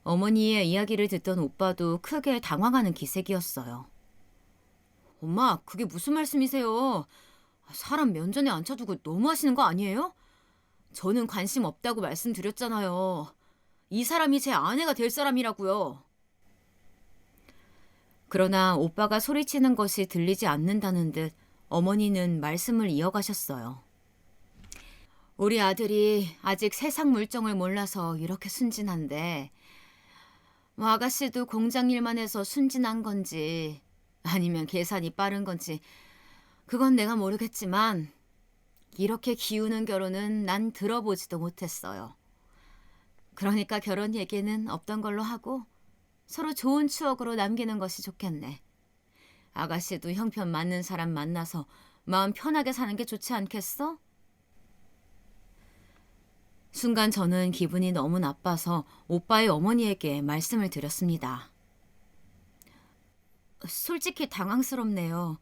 어머니의 이야기를 듣던 오빠도 크게 당황하는 기색이었어요. 엄마, 그게 무슨 말씀이세요? 사람 면전에 앉혀두고 너무하시는 거 아니에요? 저는 관심 없다고 말씀드렸잖아요. 이 사람이 제 아내가 될 사람이라고요. 그러나 오빠가 소리치는 것이 들리지 않는다는 듯 어머니는 말씀을 이어가셨어요. 우리 아들이 아직 세상 물정을 몰라서 이렇게 순진한데 아가씨도 공장 일만 해서 순진한 건지 아니면 계산이 빠른 건지 그건 내가 모르겠지만 이렇게 기우는 결혼은 난 들어보지도 못했어요. 그러니까 결혼 얘기는 없던 걸로 하고 서로 좋은 추억으로 남기는 것이 좋겠네. 아가씨도 형편 맞는 사람 만나서 마음 편하게 사는 게 좋지 않겠어? 순간 저는 기분이 너무 나빠서 오빠의 어머니에게 말씀을 드렸습니다. 솔직히 당황스럽네요.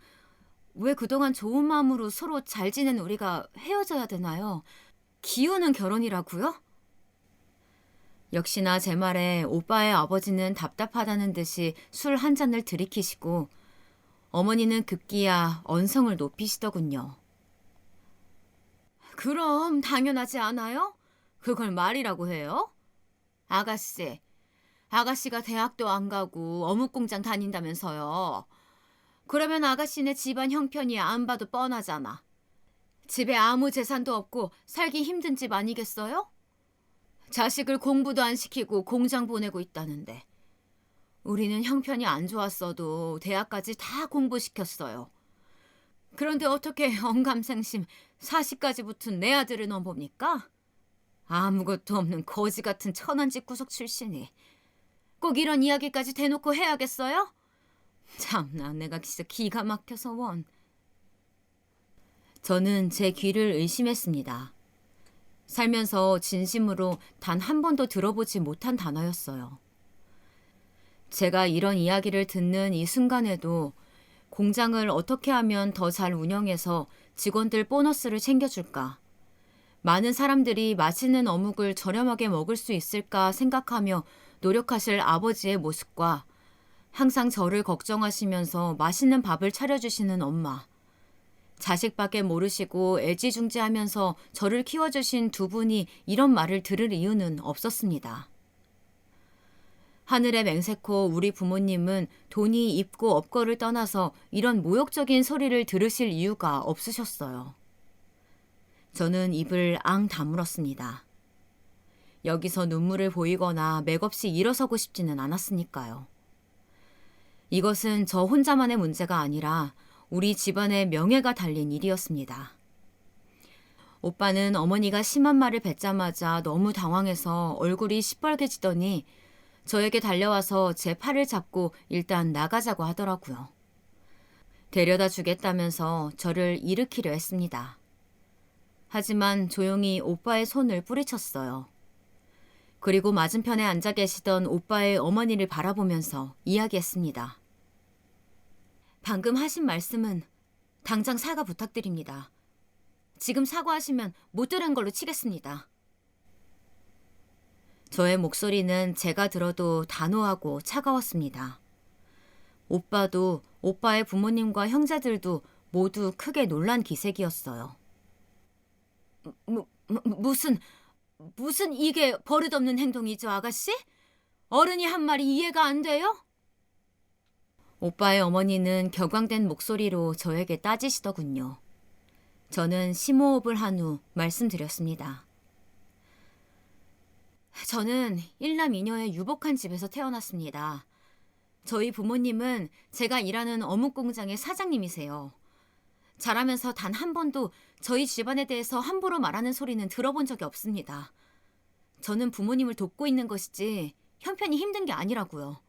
왜 그동안 좋은 마음으로 서로 잘 지낸 우리가 헤어져야 되나요? 기우는 결혼이라고요? 역시나 제 말에 오빠의 아버지는 답답하다는 듯이 술 한 잔을 들이키시고 어머니는 급기야 언성을 높이시더군요. 그럼 당연하지 않아요? 그걸 말이라고 해요? 아가씨가 대학도 안 가고 어묵공장 다닌다면서요. 그러면 아가씨네 집안 형편이 안 봐도 뻔하잖아. 집에 아무 재산도 없고 살기 힘든 집 아니겠어요? 자식을 공부도 안 시키고 공장 보내고 있다는데 우리는 형편이 안 좋았어도 대학까지 다 공부시켰어요. 그런데 어떻게 언감생심 40까지 붙은 내 아들을 넘봅니까? 아무것도 없는 거지 같은 천안집 구석 출신이 꼭 이런 이야기까지 대놓고 해야겠어요? 참나 내가 진짜 기가 막혀서 원. 저는 제 귀를 의심했습니다. 살면서 진심으로 단 한 번도 들어보지 못한 단어였어요. 제가 이런 이야기를 듣는 이 순간에도 공장을 어떻게 하면 더 잘 운영해서 직원들 보너스를 챙겨줄까? 많은 사람들이 맛있는 어묵을 저렴하게 먹을 수 있을까 생각하며 노력하실 아버지의 모습과 항상 저를 걱정하시면서 맛있는 밥을 차려주시는 엄마, 자식밖에 모르시고 애지중지하면서 저를 키워주신 두 분이 이런 말을 들을 이유는 없었습니다. 하늘의 맹세코 우리 부모님은 돈이 있고 없고를 떠나서 이런 모욕적인 소리를 들으실 이유가 없으셨어요. 저는 입을 앙 다물었습니다. 여기서 눈물을 보이거나 맥없이 일어서고 싶지는 않았으니까요. 이것은 저 혼자만의 문제가 아니라 우리 집안의 명예가 달린 일이었습니다. 오빠는 어머니가 심한 말을 뱉자마자 너무 당황해서 얼굴이 시뻘개지더니 저에게 달려와서 제 팔을 잡고 일단 나가자고 하더라고요. 데려다 주겠다면서 저를 일으키려 했습니다. 하지만 조용히 오빠의 손을 뿌리쳤어요. 그리고 맞은편에 앉아 계시던 오빠의 어머니를 바라보면서 이야기했습니다. 방금 하신 말씀은 당장 사과 부탁드립니다. 지금 사과하시면 못 들은 걸로 치겠습니다. 저의 목소리는 제가 들어도 단호하고 차가웠습니다. 오빠도 오빠의 부모님과 형제들도 모두 크게 놀란 기색이었어요. 무슨 이게 버릇없는 행동이죠, 아가씨? 어른이 한 말이 이해가 안 돼요? 오빠의 어머니는 격앙된 목소리로 저에게 따지시더군요. 저는 심호흡을 한 후 말씀드렸습니다. 저는 일남 이녀의 유복한 집에서 태어났습니다. 저희 부모님은 제가 일하는 어묵 공장의 사장님이세요. 자라면서 단 한 번도 저희 집안에 대해서 함부로 말하는 소리는 들어본 적이 없습니다. 저는 부모님을 돕고 있는 것이지 형편이 힘든 게 아니라고요.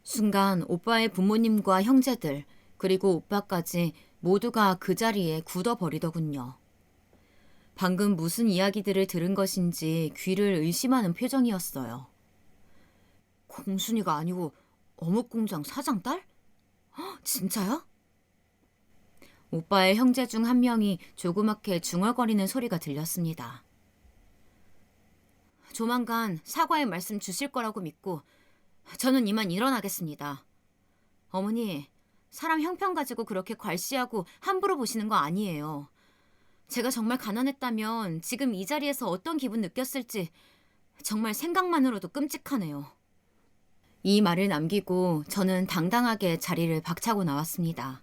순간 오빠의 부모님과 형제들 그리고 오빠까지 모두가 그 자리에 굳어버리더군요. 방금 무슨 이야기들을 들은 것인지 귀를 의심하는 표정이었어요. 공순이가 아니고 어묵공장 사장 딸? 진짜야? 오빠의 형제 중 한 명이 조그맣게 중얼거리는 소리가 들렸습니다. 조만간 사과의 말씀 주실 거라고 믿고 저는 이만 일어나겠습니다. 어머니, 사람 형편 가지고 그렇게 괄시하고 함부로 보시는 거 아니에요. 제가 정말 가난했다면 지금 이 자리에서 어떤 기분 느꼈을지 정말 생각만으로도 끔찍하네요. 이 말을 남기고 저는 당당하게 자리를 박차고 나왔습니다.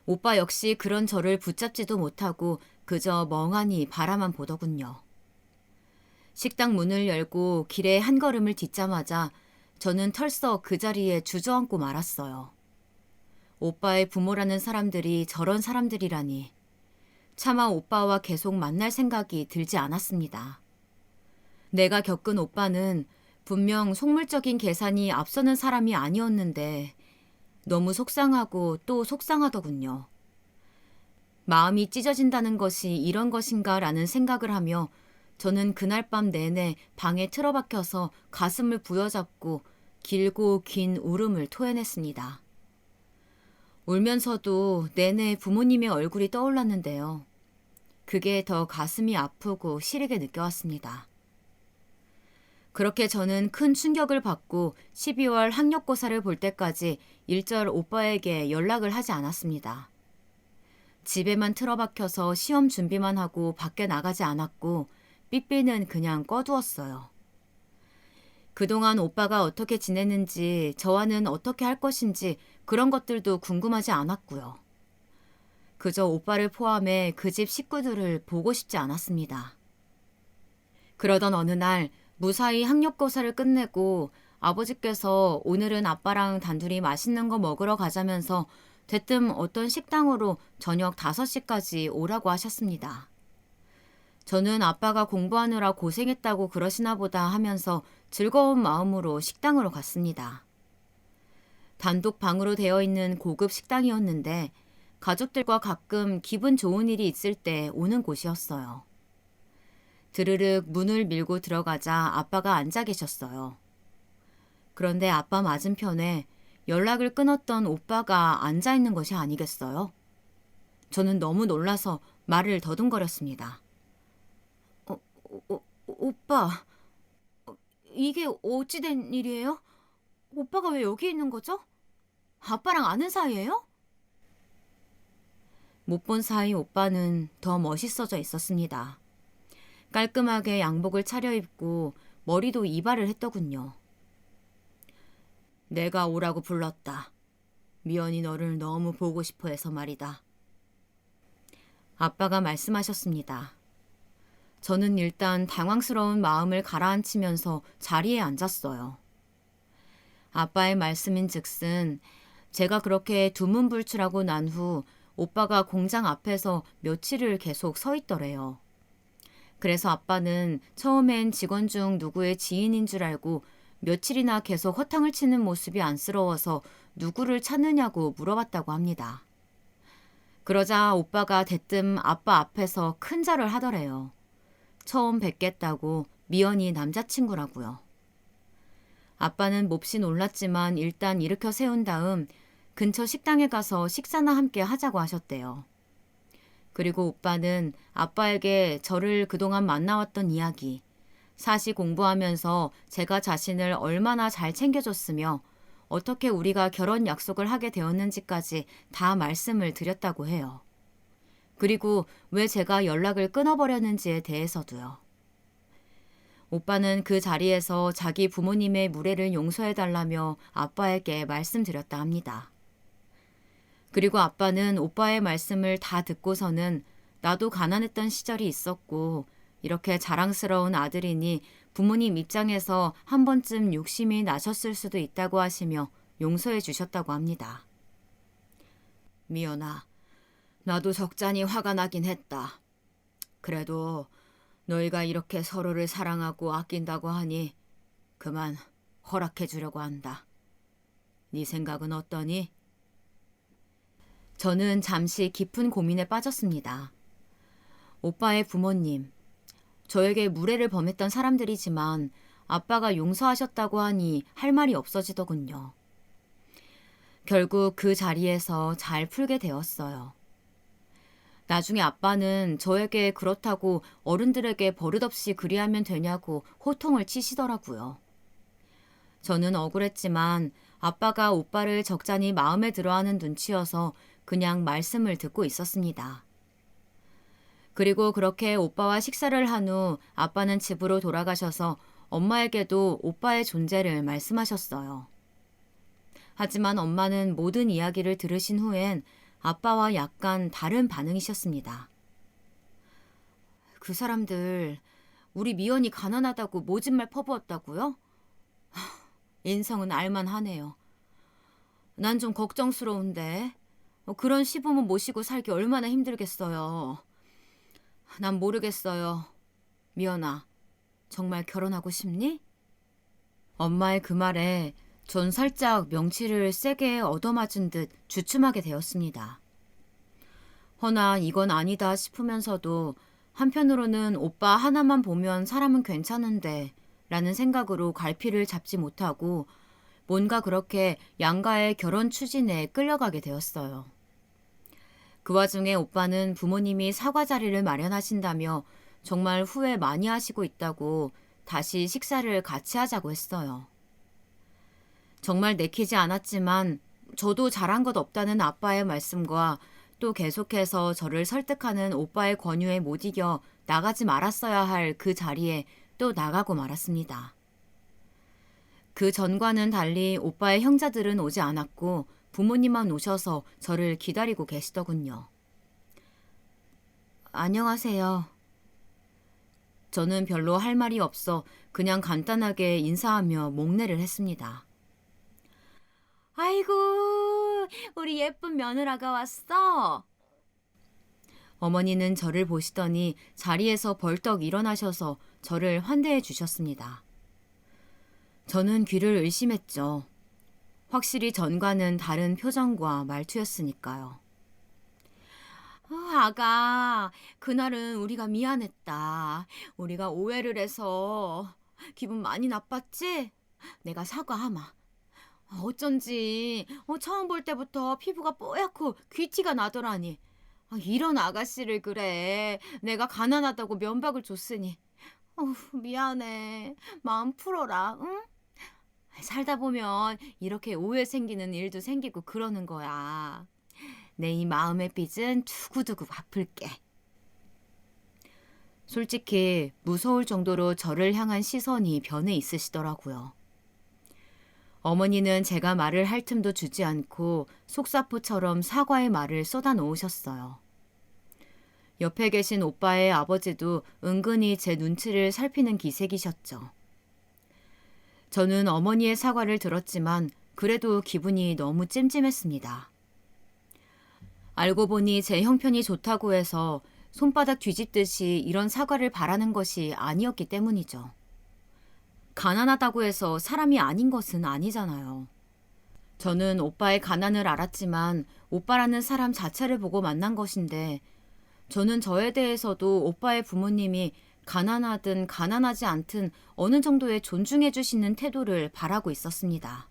오빠 역시 그런 저를 붙잡지도 못하고 그저 멍하니 바라만 보더군요. 식당 문을 열고 길에 한 걸음을 딛자마자 저는 털썩 그 자리에 주저앉고 말았어요. 오빠의 부모라는 사람들이 저런 사람들이라니. 차마 오빠와 계속 만날 생각이 들지 않았습니다. 내가 겪은 오빠는 분명 속물적인 계산이 앞서는 사람이 아니었는데 너무 속상하고 또 속상하더군요. 마음이 찢어진다는 것이 이런 것인가라는 생각을 하며 저는 그날 밤 내내 방에 틀어박혀서 가슴을 부여잡고 길고 긴 울음을 토해냈습니다. 울면서도 내내 부모님의 얼굴이 떠올랐는데요. 그게 더 가슴이 아프고 시리게 느껴왔습니다. 그렇게 저는 큰 충격을 받고 12월 학력고사를 볼 때까지 일절 오빠에게 연락을 하지 않았습니다. 집에만 틀어박혀서 시험 준비만 하고 밖에 나가지 않았고 삐삐는 그냥 꺼두었어요. 그동안 오빠가 어떻게 지냈는지 저와는 어떻게 할 것인지 그런 것들도 궁금하지 않았고요. 그저 오빠를 포함해 그 집 식구들을 보고 싶지 않았습니다. 그러던 어느 날 무사히 학력고사를 끝내고 아버지께서 오늘은 아빠랑 단둘이 맛있는 거 먹으러 가자면서 대뜸 어떤 식당으로 저녁 5시까지 오라고 하셨습니다. 저는 아빠가 공부하느라 고생했다고 그러시나 보다 하면서 즐거운 마음으로 식당으로 갔습니다. 단독 방으로 되어 있는 고급 식당이었는데 가족들과 가끔 기분 좋은 일이 있을 때 오는 곳이었어요. 드르륵 문을 밀고 들어가자 아빠가 앉아 계셨어요. 그런데 아빠 맞은편에 연락을 끊었던 오빠가 앉아 있는 것이 아니겠어요? 저는 너무 놀라서 말을 더듬거렸습니다. 오빠, 이게 어찌 된 일이에요? 오빠가 왜 여기 있는 거죠? 아빠랑 아는 사이예요? 못 본 사이 오빠는 더 멋있어져 있었습니다. 깔끔하게 양복을 차려입고 머리도 이발을 했더군요. 내가 오라고 불렀다. 미연이 너를 너무 보고 싶어 해서 말이다. 아빠가 말씀하셨습니다. 저는 일단 당황스러운 마음을 가라앉히면서 자리에 앉았어요. 아빠의 말씀인즉슨 제가 그렇게 두문불출하고 난 후 오빠가 공장 앞에서 며칠을 계속 서 있더래요. 그래서 아빠는 처음엔 직원 중 누구의 지인인 줄 알고 며칠이나 계속 허탕을 치는 모습이 안쓰러워서 누구를 찾느냐고 물어봤다고 합니다. 그러자 오빠가 대뜸 아빠 앞에서 큰 절을 하더래요. 처음 뵙겠다고 미연이 남자친구라고요. 아빠는 몹시 놀랐지만 일단 일으켜 세운 다음 근처 식당에 가서 식사나 함께 하자고 하셨대요. 그리고 오빠는 아빠에게 저를 그동안 만나왔던 이야기, 사시 공부하면서 제가 자신을 얼마나 잘 챙겨줬으며 어떻게 우리가 결혼 약속을 하게 되었는지까지 다 말씀을 드렸다고 해요. 그리고 왜 제가 연락을 끊어버렸는지에 대해서도요. 오빠는 그 자리에서 자기 부모님의 무례를 용서해달라며 아빠에게 말씀드렸다 합니다. 그리고 아빠는 오빠의 말씀을 다 듣고서는 나도 가난했던 시절이 있었고 이렇게 자랑스러운 아들이니 부모님 입장에서 한 번쯤 욕심이 나셨을 수도 있다고 하시며 용서해 주셨다고 합니다. 미연아, 나도 적잖이 화가 나긴 했다. 그래도 너희가 이렇게 서로를 사랑하고 아낀다고 하니 그만 허락해 주려고 한다. 네 생각은 어떠니? 저는 잠시 깊은 고민에 빠졌습니다. 오빠의 부모님, 저에게 무례를 범했던 사람들이지만 아빠가 용서하셨다고 하니 할 말이 없어지더군요. 결국 그 자리에서 잘 풀게 되었어요. 나중에 아빠는 저에게 그렇다고 어른들에게 버릇없이 그리하면 되냐고 호통을 치시더라고요. 저는 억울했지만 아빠가 오빠를 적잖이 마음에 들어하는 눈치여서 그냥 말씀을 듣고 있었습니다. 그리고 그렇게 오빠와 식사를 한 후 아빠는 집으로 돌아가셔서 엄마에게도 오빠의 존재를 말씀하셨어요. 하지만 엄마는 모든 이야기를 들으신 후엔 아빠와 약간 다른 반응이셨습니다. 그 사람들 우리 미연이 가난하다고 모진말 퍼부었다고요? 인성은 알만하네요. 난 좀 걱정스러운데 그런 시부모 모시고 살기 얼마나 힘들겠어요. 난 모르겠어요. 미연아, 정말 결혼하고 싶니? 엄마의 그 말에 전 살짝 명치를 세게 얻어맞은 듯 주춤하게 되었습니다. 허나 이건 아니다 싶으면서도 한편으로는 오빠 하나만 보면 사람은 괜찮은데 라는 생각으로 갈피를 잡지 못하고 뭔가 그렇게 양가의 결혼 추진에 끌려가게 되었어요. 그 와중에 오빠는 부모님이 사과 자리를 마련하신다며 정말 후회 많이 하시고 있다고 다시 식사를 같이 하자고 했어요. 정말 내키지 않았지만 저도 잘한 것 없다는 아빠의 말씀과 또 계속해서 저를 설득하는 오빠의 권유에 못 이겨 나가지 말았어야 할 그 자리에 또 나가고 말았습니다. 그 전과는 달리 오빠의 형제들은 오지 않았고 부모님만 오셔서 저를 기다리고 계시더군요. 안녕하세요. 저는 별로 할 말이 없어 그냥 간단하게 인사하며 목례를 했습니다. 아이고, 우리 예쁜 며느라가 왔어. 어머니는 저를 보시더니 자리에서 벌떡 일어나셔서 저를 환대해 주셨습니다. 저는 귀를 의심했죠. 확실히 전과는 다른 표정과 말투였으니까요. 아가, 그날은 우리가 미안했다. 우리가 오해를 해서 기분 많이 나빴지? 내가 사과하마. 어쩐지 처음 볼 때부터 피부가 뽀얗고 귀티가 나더라니. 이런 아가씨를 그래. 내가 가난하다고 면박을 줬으니. 미안해. 마음 풀어라, 응? 살다 보면 이렇게 오해 생기는 일도 생기고 그러는 거야. 내 이 마음의 빚은 두고두고 갚을게. 솔직히 무서울 정도로 저를 향한 시선이 변해 있으시더라고요. 어머니는 제가 말을 할 틈도 주지 않고 속사포처럼 사과의 말을 쏟아 놓으셨어요. 옆에 계신 오빠의 아버지도 은근히 제 눈치를 살피는 기색이셨죠. 저는 어머니의 사과를 들었지만 그래도 기분이 너무 찜찜했습니다. 알고 보니 제 형편이 좋다고 해서 손바닥 뒤집듯이 이런 사과를 바라는 것이 아니었기 때문이죠. 가난하다고 해서 사람이 아닌 것은 아니잖아요. 저는 오빠의 가난을 알았지만 오빠라는 사람 자체를 보고 만난 것인데 저는 저에 대해서도 오빠의 부모님이 가난하든 가난하지 않든 어느 정도의 존중해 주시는 태도를 바라고 있었습니다.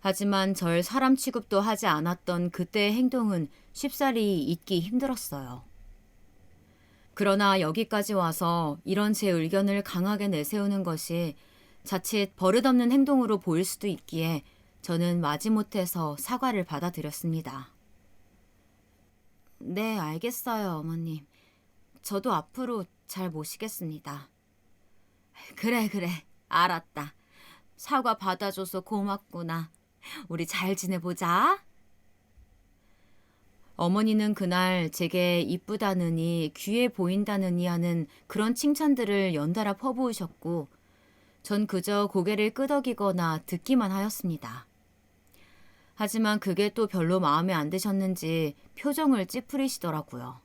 하지만 절 사람 취급도 하지 않았던 그때의 행동은 쉽사리 잊기 힘들었어요. 그러나 여기까지 와서 이런 제 의견을 강하게 내세우는 것이 자칫 버릇없는 행동으로 보일 수도 있기에 저는 마지못해서 사과를 받아들였습니다. 네, 알겠어요, 어머님. 저도 앞으로 잘 모시겠습니다. 그래, 알았다. 사과 받아줘서 고맙구나. 우리 잘 지내보자. 어머니는 그날 제게 이쁘다느니 귀해 보인다느니 하는 그런 칭찬들을 연달아 퍼부으셨고 전 그저 고개를 끄덕이거나 듣기만 하였습니다. 하지만 그게 또 별로 마음에 안 드셨는지 표정을 찌푸리시더라고요.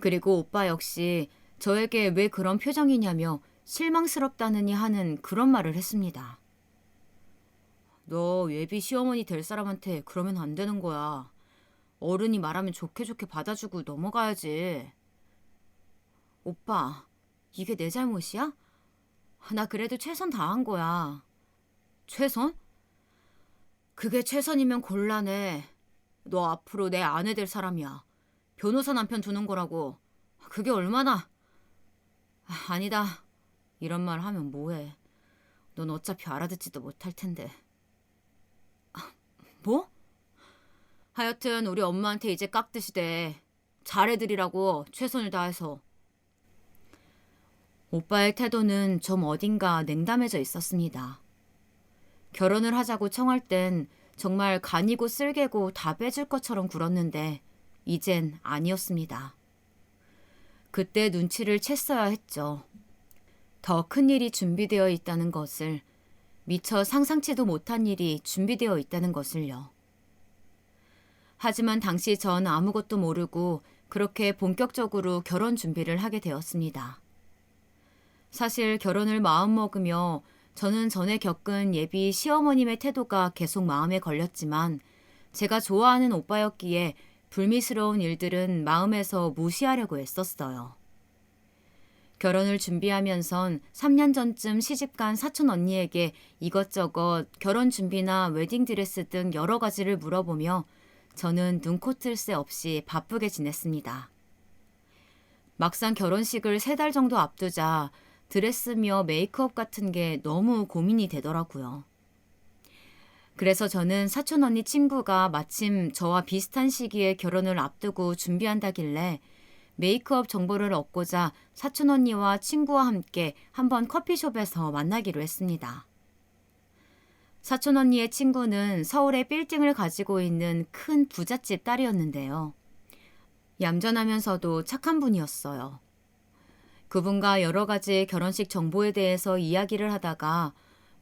그리고 오빠 역시 저에게 왜 그런 표정이냐며 실망스럽다느니 하는 그런 말을 했습니다. 너 예비 시어머니 될 사람한테 그러면 안 되는 거야. 어른이 말하면 좋게 받아주고 넘어가야지. 오빠, 이게 내 잘못이야? 나 그래도 최선 다한 거야. 최선? 그게 최선이면 곤란해. 너 앞으로 내 아내 될 사람이야. 변호사 남편 두는 거라고. 그게 얼마나... 아니다. 이런 말 하면 뭐해. 넌 어차피 알아듣지도 못할 텐데. 뭐? 하여튼 우리 엄마한테 이제 깍듯이 돼. 잘해드리라고 최선을 다해서. 오빠의 태도는 좀 어딘가 냉담해져 있었습니다. 결혼을 하자고 청할 땐 정말 간이고 쓸개고 다 빼줄 것처럼 굴었는데 이젠 아니었습니다. 그때 눈치를 챘어야 했죠. 더 큰 일이 준비되어 있다는 것을, 미처 상상치도 못한 일이 준비되어 있다는 것을요. 하지만 당시 전 아무것도 모르고 그렇게 본격적으로 결혼 준비를 하게 되었습니다. 사실 결혼을 마음먹으며 저는 전에 겪은 예비 시어머님의 태도가 계속 마음에 걸렸지만 제가 좋아하는 오빠였기에 불미스러운 일들은 마음에서 무시하려고 애썼어요. 결혼을 준비하면선 3년 전쯤 시집간 사촌 언니에게 이것저것 결혼 준비나 웨딩드레스 등 여러 가지를 물어보며 저는 눈코 뜰 새 없이 바쁘게 지냈습니다. 막상 결혼식을 3달 정도 앞두자 드레스며 메이크업 같은 게 너무 고민이 되더라고요. 그래서 저는 사촌 언니 친구가 마침 저와 비슷한 시기에 결혼을 앞두고 준비한다길래 메이크업 정보를 얻고자 사촌 언니와 친구와 함께 한번 커피숍에서 만나기로 했습니다. 사촌 언니의 친구는 서울에 빌딩을 가지고 있는 큰 부잣집 딸이었는데요. 얌전하면서도 착한 분이었어요. 그분과 여러 가지 결혼식 정보에 대해서 이야기를 하다가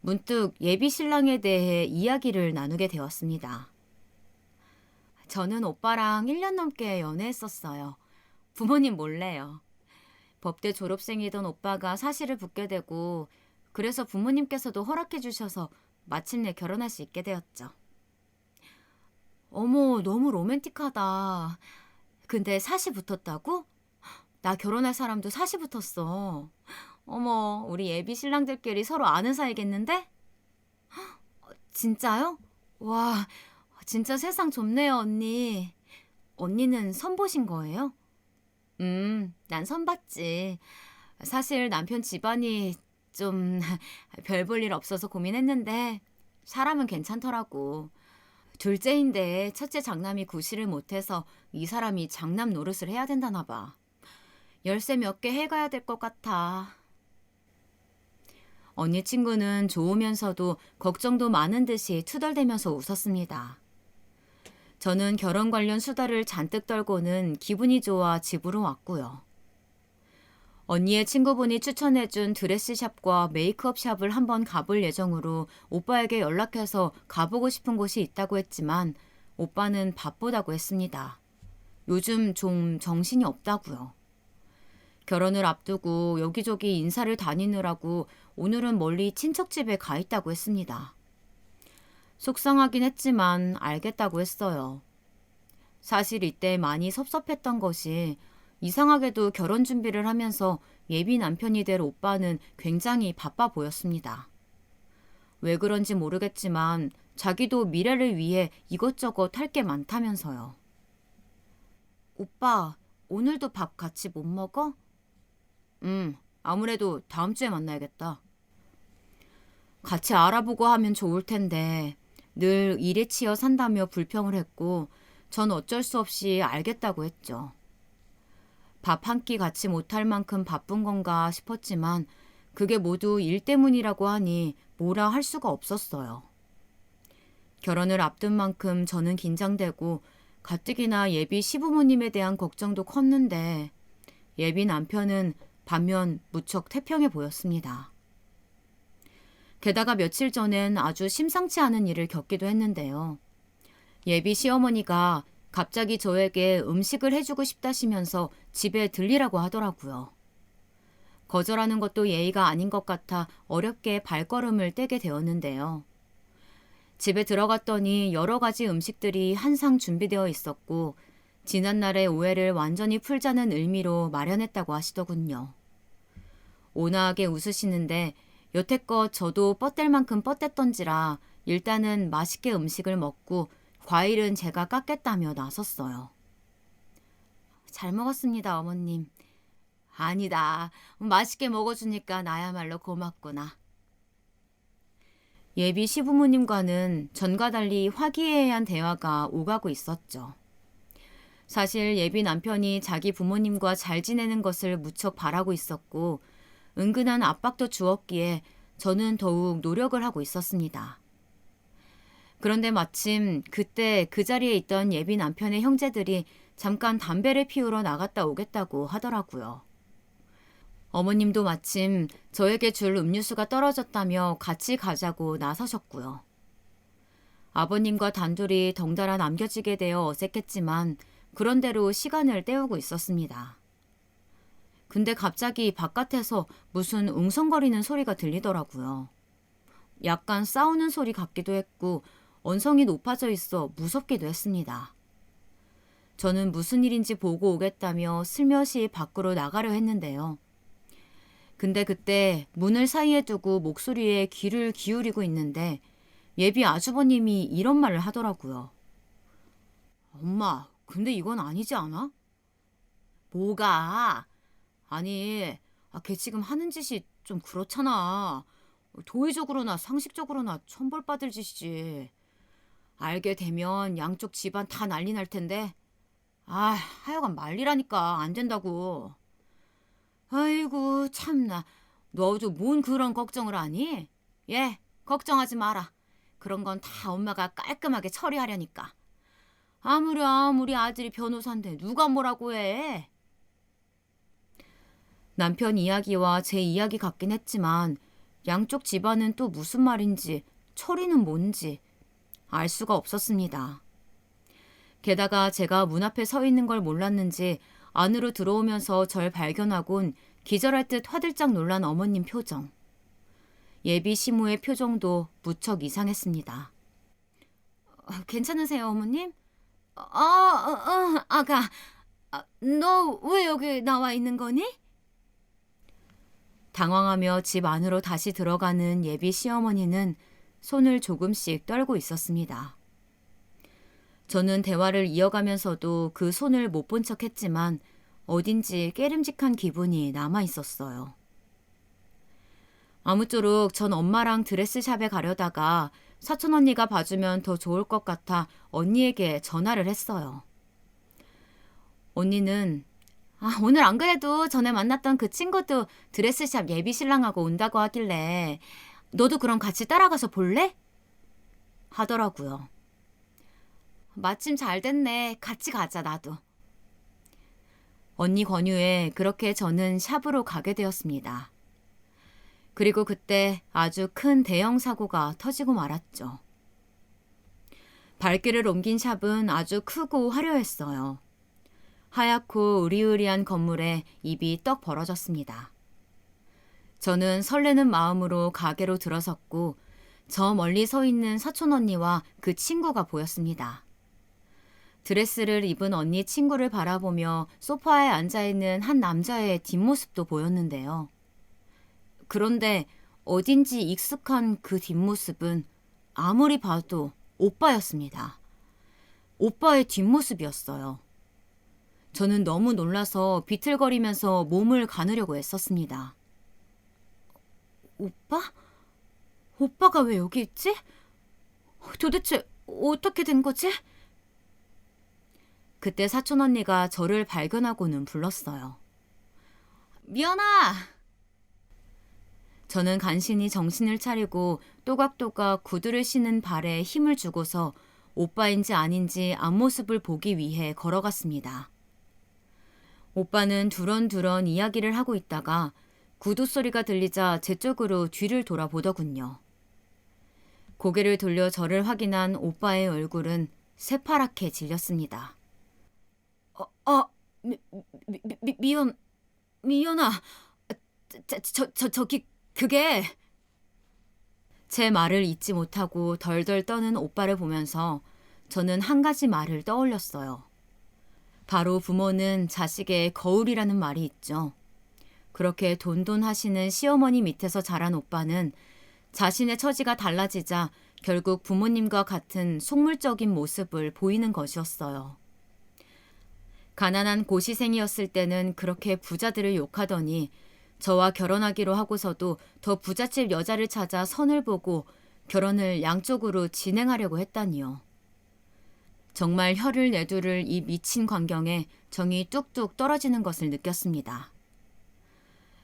문득 예비 신랑에 대해 이야기를 나누게 되었습니다. 저는 오빠랑 1년 넘게 연애했었어요. 부모님 몰래요. 법대 졸업생이던 오빠가 사실을 붙게 되고 그래서 부모님께서도 허락해 주셔서 마침내 결혼할 수 있게 되었죠. 어머, 너무 로맨틱하다. 근데 사시 붙었다고? 나 결혼할 사람도 사시 붙었어. 어머, 우리 예비 신랑들끼리 서로 아는 사이겠는데? 진짜요? 와, 진짜 세상 좁네요, 언니. 언니는 선 보신 거예요? 난 선 봤지. 사실 남편 집안이 좀 별 볼 일 없어서 고민했는데 사람은 괜찮더라고. 둘째인데 첫째 장남이 구실을 못해서 이 사람이 장남 노릇을 해야 된다나 봐. 열쇠 몇 개 해가야 될 것 같아. 언니 친구는 좋으면서도 걱정도 많은 듯이 투덜대면서 웃었습니다. 저는 결혼 관련 수다를 잔뜩 떨고는 기분이 좋아 집으로 왔고요. 언니의 친구분이 추천해준 드레스샵과 메이크업 샵을 한번 가볼 예정으로 오빠에게 연락해서 가보고 싶은 곳이 있다고 했지만 오빠는 바쁘다고 했습니다. 요즘 좀 정신이 없다고요. 결혼을 앞두고 여기저기 인사를 다니느라고 오늘은 멀리 친척집에 가 있다고 했습니다. 속상하긴 했지만 알겠다고 했어요. 사실 이때 많이 섭섭했던 것이 이상하게도 결혼 준비를 하면서 예비 남편이 될 오빠는 굉장히 바빠 보였습니다. 왜 그런지 모르겠지만 자기도 미래를 위해 이것저것 할 게 많다면서요. 오빠, 오늘도 밥 같이 못 먹어? 아무래도 다음 주에 만나야겠다. 같이 알아보고 하면 좋을 텐데 늘 일에 치여 산다며 불평을 했고 전 어쩔 수 없이 알겠다고 했죠. 밥 한 끼 같이 못할 만큼 바쁜 건가 싶었지만 그게 모두 일 때문이라고 하니 뭐라 할 수가 없었어요. 결혼을 앞둔 만큼 저는 긴장되고 가뜩이나 예비 시부모님에 대한 걱정도 컸는데 예비 남편은 반면 무척 태평해 보였습니다. 게다가 며칠 전엔 아주 심상치 않은 일을 겪기도 했는데요. 예비 시어머니가 갑자기 저에게 음식을 해주고 싶다시면서 집에 들리라고 하더라고요. 거절하는 것도 예의가 아닌 것 같아 어렵게 발걸음을 떼게 되었는데요. 집에 들어갔더니 여러 가지 음식들이 한상 준비되어 있었고 지난날의 오해를 완전히 풀자는 의미로 마련했다고 하시더군요. 온화하게 웃으시는데 여태껏 저도 뻗댈 만큼 뻗댔던지라 일단은 맛있게 음식을 먹고 과일은 제가 깎겠다며 나섰어요. 잘 먹었습니다, 어머님. 아니다. 맛있게 먹어주니까 나야말로 고맙구나. 예비 시부모님과는 전과 달리 화기애애한 대화가 오가고 있었죠. 사실 예비 남편이 자기 부모님과 잘 지내는 것을 무척 바라고 있었고 은근한 압박도 주었기에 저는 더욱 노력을 하고 있었습니다. 그런데 마침 그때 그 자리에 있던 예비 남편의 형제들이 잠깐 담배를 피우러 나갔다 오겠다고 하더라고요. 어머님도 마침 저에게 줄 음료수가 떨어졌다며 같이 가자고 나서셨고요. 아버님과 단둘이 덩달아 남겨지게 되어 어색했지만 그런대로 시간을 때우고 있었습니다. 근데 갑자기 바깥에서 무슨 웅성거리는 소리가 들리더라고요. 약간 싸우는 소리 같기도 했고 언성이 높아져 있어 무섭기도 했습니다. 저는 무슨 일인지 보고 오겠다며 슬며시 밖으로 나가려 했는데요. 근데 그때 문을 사이에 두고 목소리에 귀를 기울이고 있는데 예비 아주버님이 이런 말을 하더라고요. 엄마, 근데 이건 아니지 않아? 뭐가? 아니, 걔 지금 하는 짓이 좀 그렇잖아. 도의적으로나 상식적으로나 천벌받을 짓이지. 알게 되면 양쪽 집안 다 난리 날 텐데. 하여간 말리라니까 안 된다고. 아이고 참나. 너도 뭔 그런 걱정을 하니? 예, 걱정하지 마라. 그런 건 다 엄마가 깔끔하게 처리하려니까. 아무리 아들이 변호사인데 누가 뭐라고 해. 남편 이야기와 제 이야기 같긴 했지만 양쪽 집안은 또 무슨 말인지 처리는 뭔지 알 수가 없었습니다. 게다가 제가 문 앞에 서 있는 걸 몰랐는지 안으로 들어오면서 절 발견하곤 기절할 듯 화들짝 놀란 어머님 표정. 예비 시무의 표정도 무척 이상했습니다. 괜찮으세요, 어머님? 아가, 너 왜 여기 나와 있는 거니? 당황하며 집 안으로 다시 들어가는 예비 시어머니는 손을 조금씩 떨고 있었습니다. 저는 대화를 이어가면서도 그 손을 못 본 척했지만 어딘지 깨름직한 기분이 남아 있었어요. 아무쪼록 전 엄마랑 드레스샵에 가려다가 사촌 언니가 봐주면 더 좋을 것 같아 언니에게 전화를 했어요. 언니는 오늘 안 그래도 전에 만났던 그 친구도 드레스샵 예비 신랑하고 온다고 하길래 너도 그럼 같이 따라가서 볼래? 하더라고요. 마침 잘 됐네. 같이 가자, 나도. 언니 권유에 그렇게 저는 샵으로 가게 되었습니다. 그리고 그때 아주 큰 대형 사고가 터지고 말았죠. 발길을 옮긴 샵은 아주 크고 화려했어요. 하얗고 으리으리한 건물에 입이 떡 벌어졌습니다. 저는 설레는 마음으로 가게로 들어섰고 저 멀리 서 있는 사촌 언니와 그 친구가 보였습니다. 드레스를 입은 언니 친구를 바라보며 소파에 앉아있는 한 남자의 뒷모습도 보였는데요. 그런데 어딘지 익숙한 그 뒷모습은 아무리 봐도 오빠였습니다. 오빠의 뒷모습이었어요. 저는 너무 놀라서 비틀거리면서 몸을 가누려고 애썼습니다. 오빠? 오빠가 왜 여기 있지? 도대체 어떻게 된 거지? 그때 사촌 언니가 저를 발견하고는 불렀어요. 미연아! 저는 간신히 정신을 차리고 또각또각 구두를 신은 발에 힘을 주고서 오빠인지 아닌지 앞모습을 보기 위해 걸어갔습니다. 오빠는 두런두런 이야기를 하고 있다가 구두 소리가 들리자 제 쪽으로 뒤를 돌아보더군요. 고개를 돌려 저를 확인한 오빠의 얼굴은 새파랗게 질렸습니다. 미연아, 저기, 그게... 제 말을 잊지 못하고 덜덜 떠는 오빠를 보면서 저는 한 가지 말을 떠올렸어요. 바로 부모는 자식의 거울이라는 말이 있죠. 그렇게 돈돈하시는 시어머니 밑에서 자란 오빠는 자신의 처지가 달라지자 결국 부모님과 같은 속물적인 모습을 보이는 것이었어요. 가난한 고시생이었을 때는 그렇게 부자들을 욕하더니 저와 결혼하기로 하고서도 더 부잣집 여자를 찾아 선을 보고 결혼을 양쪽으로 진행하려고 했다니요. 정말 혀를 내두를 이 미친 광경에 정이 뚝뚝 떨어지는 것을 느꼈습니다.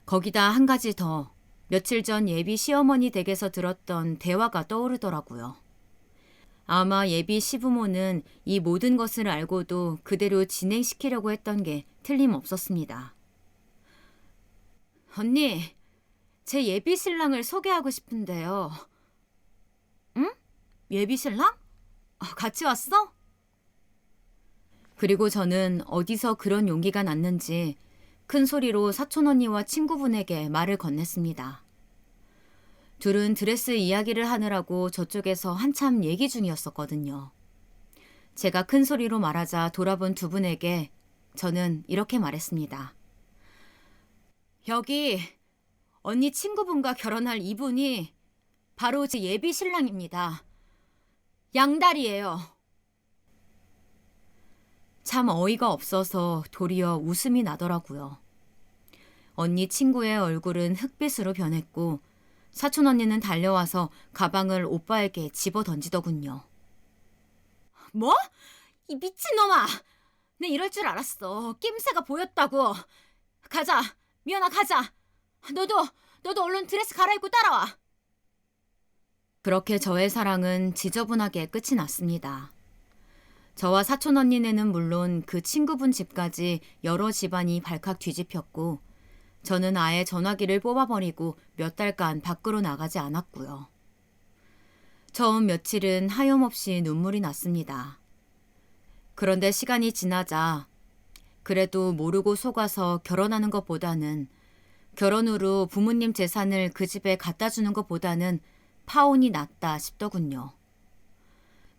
거기다 한 가지 더, 며칠 전 예비 시어머니 댁에서 들었던 대화가 떠오르더라고요. 아마 예비 시부모는 이 모든 것을 알고도 그대로 진행시키려고 했던 게 틀림없었습니다. 언니, 제 예비 신랑을 소개하고 싶은데요. 응? 예비 신랑? 같이 왔어? 그리고 저는 어디서 그런 용기가 났는지 큰 소리로 사촌 언니와 친구분에게 말을 건넸습니다. 둘은 드레스 이야기를 하느라고 저쪽에서 한참 얘기 중이었었거든요. 제가 큰 소리로 말하자 돌아본 두 분에게 저는 이렇게 말했습니다. 여기 언니 친구분과 결혼할 이분이 바로 제 예비 신랑입니다. 양다리예요. 참 어이가 없어서 도리어 웃음이 나더라고요. 언니 친구의 얼굴은 흑빛으로 변했고 사촌 언니는 달려와서 가방을 오빠에게 집어 던지더군요. 뭐? 이 미친놈아! 내 이럴 줄 알았어. 낌새가 보였다고. 가자. 미연아 가자. 너도 얼른 드레스 갈아입고 따라와. 그렇게 저의 사랑은 지저분하게 끝이 났습니다. 저와 사촌 언니네는 물론 그 친구분 집까지 여러 집안이 발칵 뒤집혔고 저는 아예 전화기를 뽑아버리고 몇 달간 밖으로 나가지 않았고요. 처음 며칠은 하염없이 눈물이 났습니다. 그런데 시간이 지나자 그래도 모르고 속아서 결혼하는 것보다는 결혼 후로 부모님 재산을 그 집에 갖다 주는 것보다는 파혼이 낫다 싶더군요.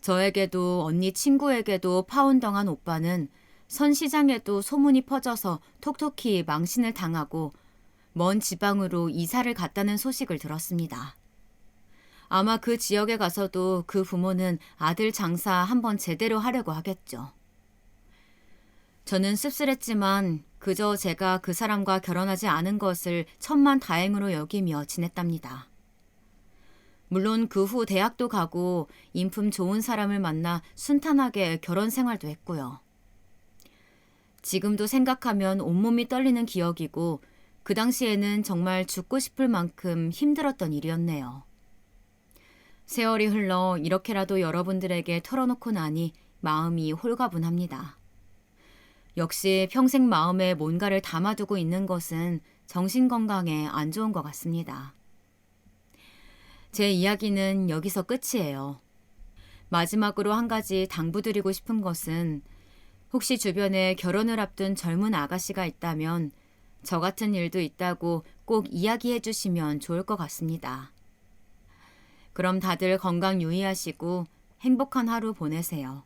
저에게도 언니 친구에게도 파혼당한 오빠는 선 시장에도 소문이 퍼져서 톡톡히 망신을 당하고 먼 지방으로 이사를 갔다는 소식을 들었습니다. 아마 그 지역에 가서도 그 부모는 아들 장사 한번 제대로 하려고 하겠죠. 저는 씁쓸했지만 그저 제가 그 사람과 결혼하지 않은 것을 천만다행으로 여기며 지냈답니다. 물론 그 후 대학도 가고 인품 좋은 사람을 만나 순탄하게 결혼 생활도 했고요. 지금도 생각하면 온몸이 떨리는 기억이고 그 당시에는 정말 죽고 싶을 만큼 힘들었던 일이었네요. 세월이 흘러 이렇게라도 여러분들에게 털어놓고 나니 마음이 홀가분합니다. 역시 평생 마음에 뭔가를 담아두고 있는 것은 정신건강에 안 좋은 것 같습니다. 제 이야기는 여기서 끝이에요. 마지막으로 한 가지 당부드리고 싶은 것은 혹시 주변에 결혼을 앞둔 젊은 아가씨가 있다면 저 같은 일도 있다고 꼭 이야기해 주시면 좋을 것 같습니다. 그럼 다들 건강 유의하시고 행복한 하루 보내세요.